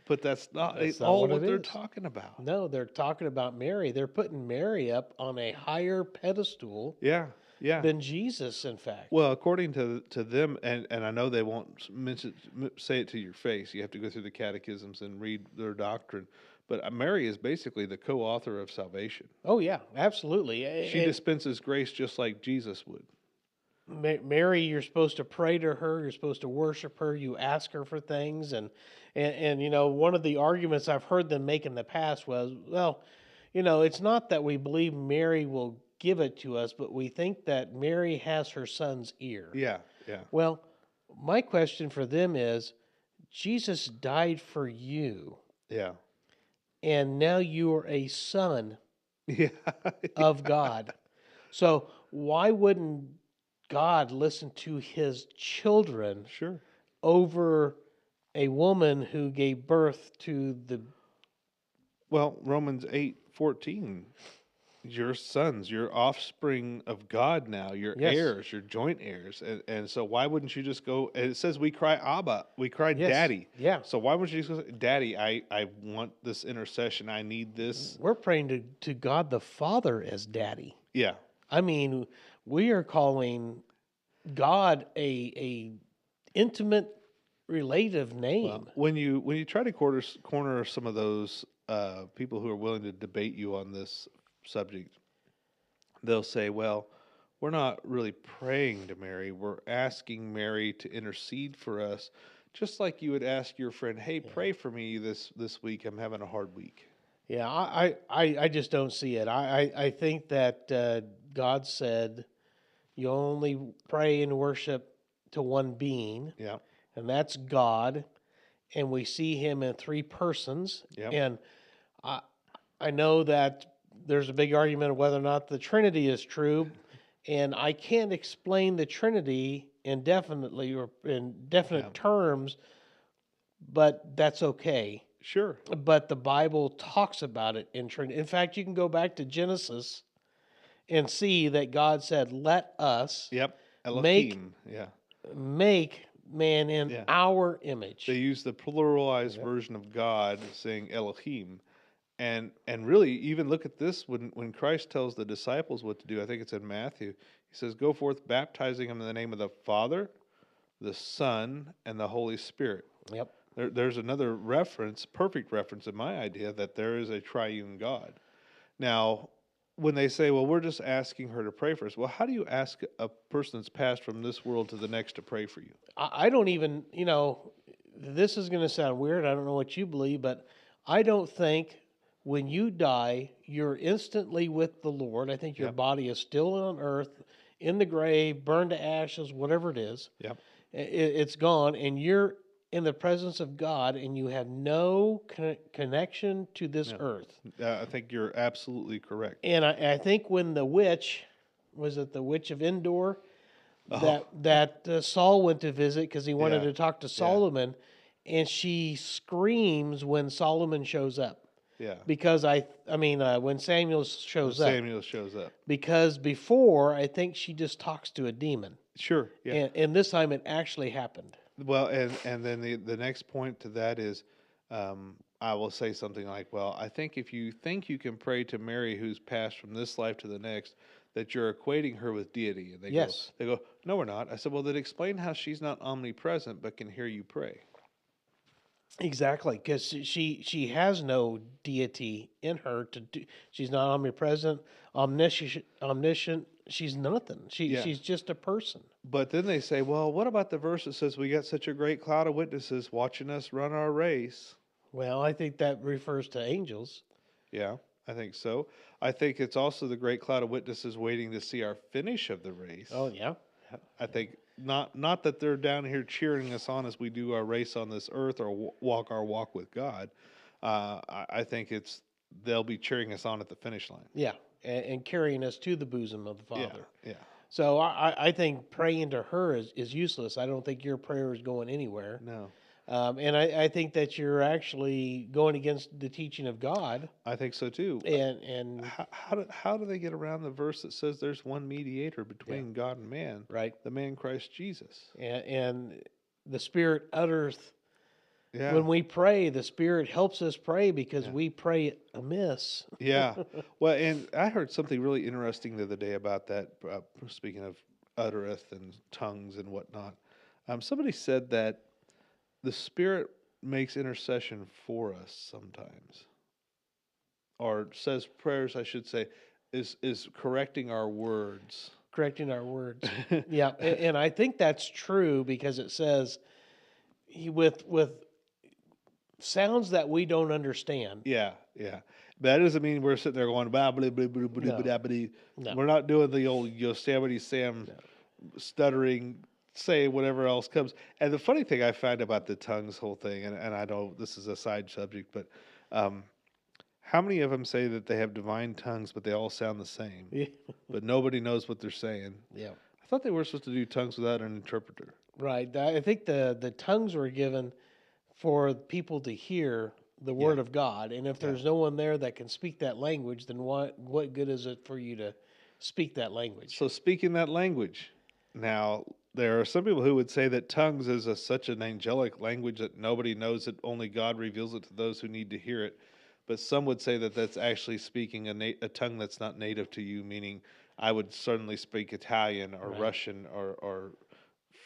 Speaker 1: But that's not
Speaker 2: That's not
Speaker 1: all
Speaker 2: what
Speaker 1: what
Speaker 2: it
Speaker 1: they're
Speaker 2: is.
Speaker 1: talking about.
Speaker 2: No, they're talking about Mary. They're putting Mary up on a higher pedestal
Speaker 1: Yeah, yeah.
Speaker 2: than Jesus, in fact.
Speaker 1: Well, according to them, and I know they won't say it to your face. You have to go through the catechisms and read their doctrine. But Mary is basically the co-author of salvation.
Speaker 2: Oh, yeah, absolutely.
Speaker 1: She dispenses grace just like Jesus would.
Speaker 2: Mary, you're supposed to pray to her. You're supposed to worship her. You ask her for things, and one of the arguments I've heard them make in the past was, well, it's not that we believe Mary will give it to us, but we think that Mary has her son's ear.
Speaker 1: Yeah, yeah.
Speaker 2: Well, my question for them is, Jesus died for you,
Speaker 1: Yeah.
Speaker 2: and now you are a son
Speaker 1: Yeah.
Speaker 2: of God. So why wouldn't God listen to his children
Speaker 1: Sure.
Speaker 2: over a woman who gave birth to the...
Speaker 1: Well, Romans 8:14, your sons, your offspring of God now, your
Speaker 2: Yes.
Speaker 1: heirs, your joint heirs. And so why wouldn't you just go, and it says we cry Abba, we cry
Speaker 2: Yes.
Speaker 1: Daddy.
Speaker 2: Yeah.
Speaker 1: So why wouldn't you just go, Daddy, I want this intercession, I need this.
Speaker 2: We're praying to God the Father as Daddy.
Speaker 1: Yeah.
Speaker 2: I mean, we are calling God a intimate relative name.
Speaker 1: When you try to corner some of those people who are willing to debate you on this subject, they'll say, well, we're not really praying to Mary. We're asking Mary to intercede for us, just like you would ask your friend, hey, pray for me this week. I'm having a hard week.
Speaker 2: Yeah, I just don't see it. I think that God said you only pray and worship to one being,
Speaker 1: Yeah.
Speaker 2: and that's God, and we see him in three persons.
Speaker 1: Yep.
Speaker 2: And I know that there's a big argument of whether or not the Trinity is true, and I can't explain the Trinity indefinitely or in definite terms, but that's okay.
Speaker 1: Sure.
Speaker 2: But the Bible talks about it in Trinity. In fact, you can go back to Genesis and see that God said, let us
Speaker 1: Yep. Elohim.
Speaker 2: make man in our image.
Speaker 1: They use the pluralized version of God, saying Elohim. And really, even look at this, when Christ tells the disciples what to do, I think it's in Matthew, he says, go forth baptizing them in the name of the Father, the Son, and the Holy Spirit.
Speaker 2: Yep.
Speaker 1: There's another reference, perfect reference in my idea, that there is a triune God. Now, when they say, well, we're just asking her to pray for us, well, how do you ask a person that's passed from this world to the next to pray for you?
Speaker 2: I don't even, this is going to sound weird. I don't know what you believe, but I don't think when you die, you're instantly with the Lord. I think your body is still on earth, in the grave, burned to ashes, whatever it is.
Speaker 1: Yep.
Speaker 2: It's gone, and you're in the presence of God, and you have no connection to this earth.
Speaker 1: I think you're absolutely correct.
Speaker 2: And I think when the witch, was it the witch of Endor, that Saul went to visit because he wanted to talk to Solomon, and she screams when Solomon shows up.
Speaker 1: Yeah.
Speaker 2: Because when Samuel shows up.
Speaker 1: Samuel shows up.
Speaker 2: Because before, I think she just talks to a demon.
Speaker 1: Sure. Yeah.
Speaker 2: And this time it actually happened.
Speaker 1: Well, and then the next point to that is, I will say something like, well, I think if you think you can pray to Mary who's passed from this life to the next, that you're equating her with deity. And
Speaker 2: Yes,
Speaker 1: they go, no, we're not. I said, well, then explain how she's not omnipresent but can hear you pray.
Speaker 2: exactly. Because she has no deity in her to do. She's not omnipresent, omniscient. She's nothing.
Speaker 1: Yeah.
Speaker 2: She's just a person.
Speaker 1: But then they say, well, what about the verse that says we got such a great cloud of witnesses watching us run our race?
Speaker 2: Well, I think that refers to angels.
Speaker 1: Yeah, I think so. I think it's also the great cloud of witnesses waiting to see our finish of the race.
Speaker 2: Oh yeah.
Speaker 1: I think not that they're down here cheering us on as we do our race on this earth or walk our walk with God. I think they'll be cheering us on at the finish line.
Speaker 2: Yeah, and carrying us to the bosom of the Father.
Speaker 1: Yeah.
Speaker 2: So I think praying to her is useless. I don't think your prayer is going anywhere.
Speaker 1: No,
Speaker 2: And I think that you're actually going against the teaching of God.
Speaker 1: I think so too.
Speaker 2: And
Speaker 1: How do they get around the verse that says there's one mediator between God and man,
Speaker 2: right,
Speaker 1: the man Christ Jesus?
Speaker 2: and the Spirit uttereth.
Speaker 1: Yeah.
Speaker 2: When we pray, the Spirit helps us pray because
Speaker 1: Yeah.
Speaker 2: we pray amiss.
Speaker 1: Yeah. Well, and I heard something really interesting the other day about that. Speaking of uttereth and tongues and whatnot, somebody said that the Spirit makes intercession for us sometimes, or says prayers, I should say, is correcting our words.
Speaker 2: Correcting our words. Yeah, and I think that's true because it says with sounds that we don't understand.
Speaker 1: Yeah, yeah. That doesn't mean we're sitting there going blah blah blah blah blah
Speaker 2: No.
Speaker 1: blah blah.
Speaker 2: No.
Speaker 1: We're not doing the old Yosemite Sam stuttering, say whatever else comes. And the funny thing I find about the tongues whole thing, and I know this is a side subject, but how many of them say that they have divine tongues, but they all sound the same,
Speaker 2: Yeah.
Speaker 1: but nobody knows what they're saying?
Speaker 2: Yeah.
Speaker 1: I thought they were supposed to do tongues without an interpreter.
Speaker 2: Right. I think the tongues were given for people to hear the word of God, and if there's no one there that can speak that language, then what good is it for you to speak that language?
Speaker 1: So speaking that language, now there are some people who would say that tongues is such an angelic language that nobody knows it, only God reveals it to those who need to hear it. But some would say that that's actually speaking a tongue that's not native to you, meaning I would certainly speak Italian or
Speaker 2: Right.
Speaker 1: Russian or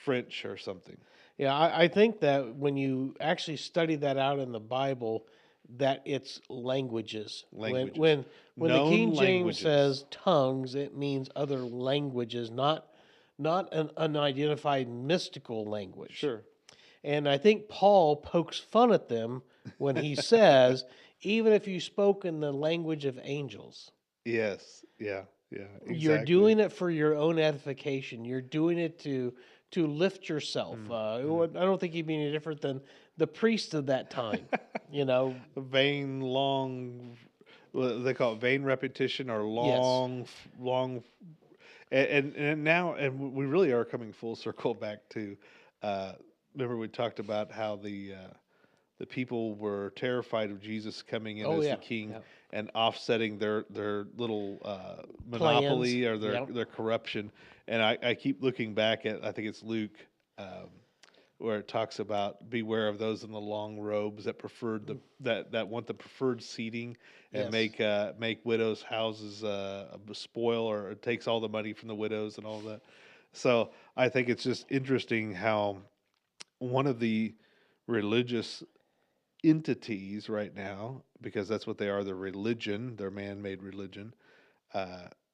Speaker 1: French or something.
Speaker 2: Yeah, I think that when you actually study that out in the Bible, that it's languages.
Speaker 1: Languages.
Speaker 2: When the
Speaker 1: Known
Speaker 2: King James
Speaker 1: languages.
Speaker 2: says tongues, it means other languages, not an unidentified mystical language.
Speaker 1: Sure.
Speaker 2: And I think Paul pokes fun at them when he says, even if you spoke in the language of angels,
Speaker 1: Yes. Yeah. Yeah. Exactly.
Speaker 2: you're doing it for your own edification. You're doing it to lift yourself. I don't think he'd be any different than the priest of that time. You know,
Speaker 1: Vain, long, they call it vain repetition or long, long. And now, and we really are coming full circle back to, remember we talked about how the people were terrified of Jesus coming in as the king and offsetting their little monopoly or their corruption. And I keep looking back at, I think it's Luke, where it talks about beware of those in the long robes that preferred that want the preferred seating and make widows' houses a spoil, or it takes all the money from the widows and all that. So I think it's just interesting how one of the religious entities right now, because that's what they are, the religion, their man-made religion,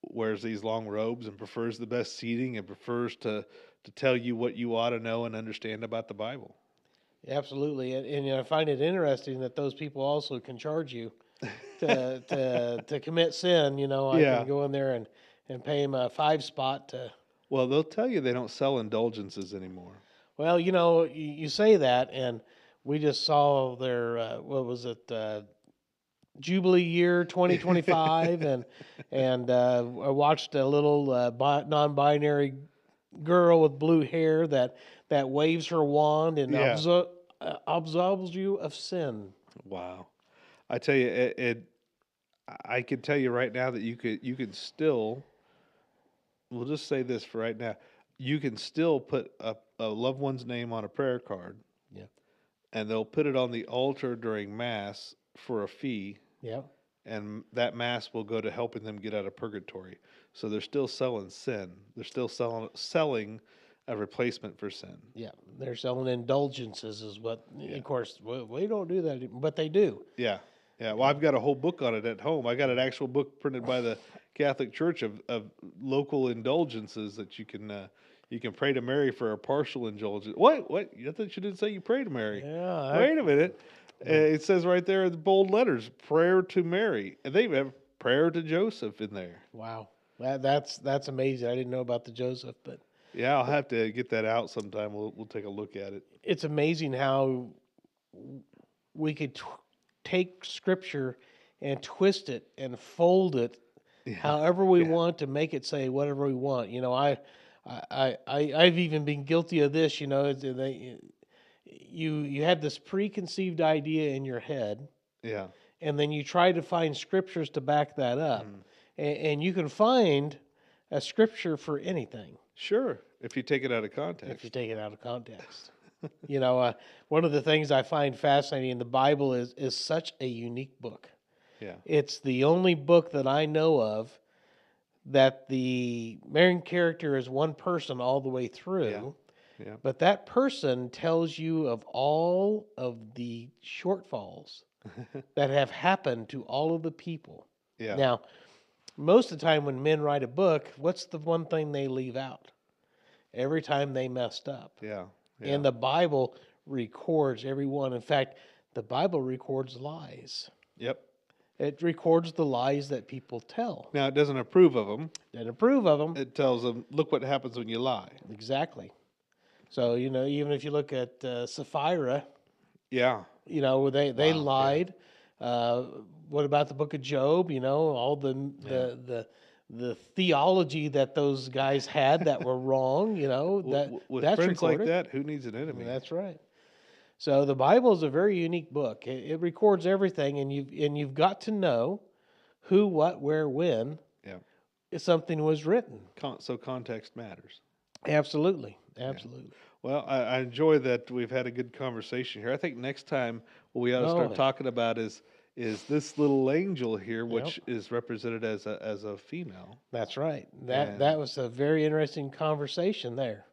Speaker 1: wears these long robes and prefers the best seating and prefers to tell you what you ought to know and understand about the Bible.
Speaker 2: absolutely. And I find it interesting that those people also can charge you to commit sin. You know, I can go in there and pay him a 5 spot to.
Speaker 1: Well, they'll tell you they don't sell indulgences anymore.
Speaker 2: Well, you know, you say that, and we just saw their what was it, Jubilee year 2025, and I watched a little non-binary girl with blue hair that waves her wand and absolves you of sin.
Speaker 1: Wow, I tell you, I can tell you right now that you could still. We'll just say this for right now. you can still put a loved one's name on a prayer card,
Speaker 2: Yeah.
Speaker 1: and they'll put it on the altar during Mass for a fee,
Speaker 2: Yeah.
Speaker 1: and that Mass will go to helping them get out of purgatory. So they're still selling sin. They're still selling a replacement for sin.
Speaker 2: Yeah. They're selling indulgences, is what.
Speaker 1: Yeah.
Speaker 2: Of course, we don't do that, but they do.
Speaker 1: Yeah. Yeah. Well, I've got a whole book on it at home. I got an actual book printed by the Catholic Church of local indulgences that you can pray to Mary for a partial indulgence. What? What? I thought you didn't say you pray to Mary.
Speaker 2: Yeah.
Speaker 1: Wait a minute. It says right there in bold letters, prayer to Mary. And they have prayer to Joseph in there.
Speaker 2: Wow. That's amazing. I didn't know about the Joseph, but
Speaker 1: Yeah, I'll have to get that out sometime. We'll take a look at it.
Speaker 2: it's amazing how we could take Scripture and twist it and fold it however we want to make it say whatever we want. You know, I've even been guilty of this. You know, you have this preconceived idea in your head,
Speaker 1: Yeah.
Speaker 2: and then you try to find scriptures to back that up, and you can find a scripture for anything
Speaker 1: Sure. If you take it out of context.
Speaker 2: if you take it out of context. You know, one of the things I find fascinating in the Bible is such a unique book.
Speaker 1: Yeah.
Speaker 2: It's the only book that I know of that the main character is one person all the way through.
Speaker 1: Yeah.
Speaker 2: But that person tells you of all of the shortfalls that have happened to all of the people.
Speaker 1: Yeah.
Speaker 2: Now, most of the time when men write a book, what's the one thing they leave out? Every time they messed up.
Speaker 1: Yeah.
Speaker 2: And the Bible records every one. In fact, the Bible records lies.
Speaker 1: Yep.
Speaker 2: It records the lies that people tell.
Speaker 1: Now, it doesn't approve of them.
Speaker 2: Doesn't approve of them.
Speaker 1: It tells them, look what happens when you lie.
Speaker 2: Exactly. So, you know, even if you look at Sapphira,
Speaker 1: Yeah.
Speaker 2: you know, they
Speaker 1: Wow,
Speaker 2: lied. What about the book of Job? You know, all the theology that those guys had that were wrong, you know,
Speaker 1: With
Speaker 2: that's
Speaker 1: friends
Speaker 2: recorded.
Speaker 1: like that, who needs an enemy?
Speaker 2: That's right. So the Bible is a very unique book. It records everything, and you've got to know who, what, where, when.
Speaker 1: Yeah.
Speaker 2: If something was written.
Speaker 1: So context matters.
Speaker 2: Absolutely. Absolutely.
Speaker 1: Well, I enjoy that we've had a good conversation here. I think next time what we ought to start talking about is this little angel here, which is represented as a female.
Speaker 2: That's right. That was a very interesting conversation there.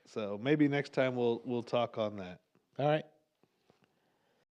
Speaker 1: So maybe next time we'll talk on that.
Speaker 2: All right.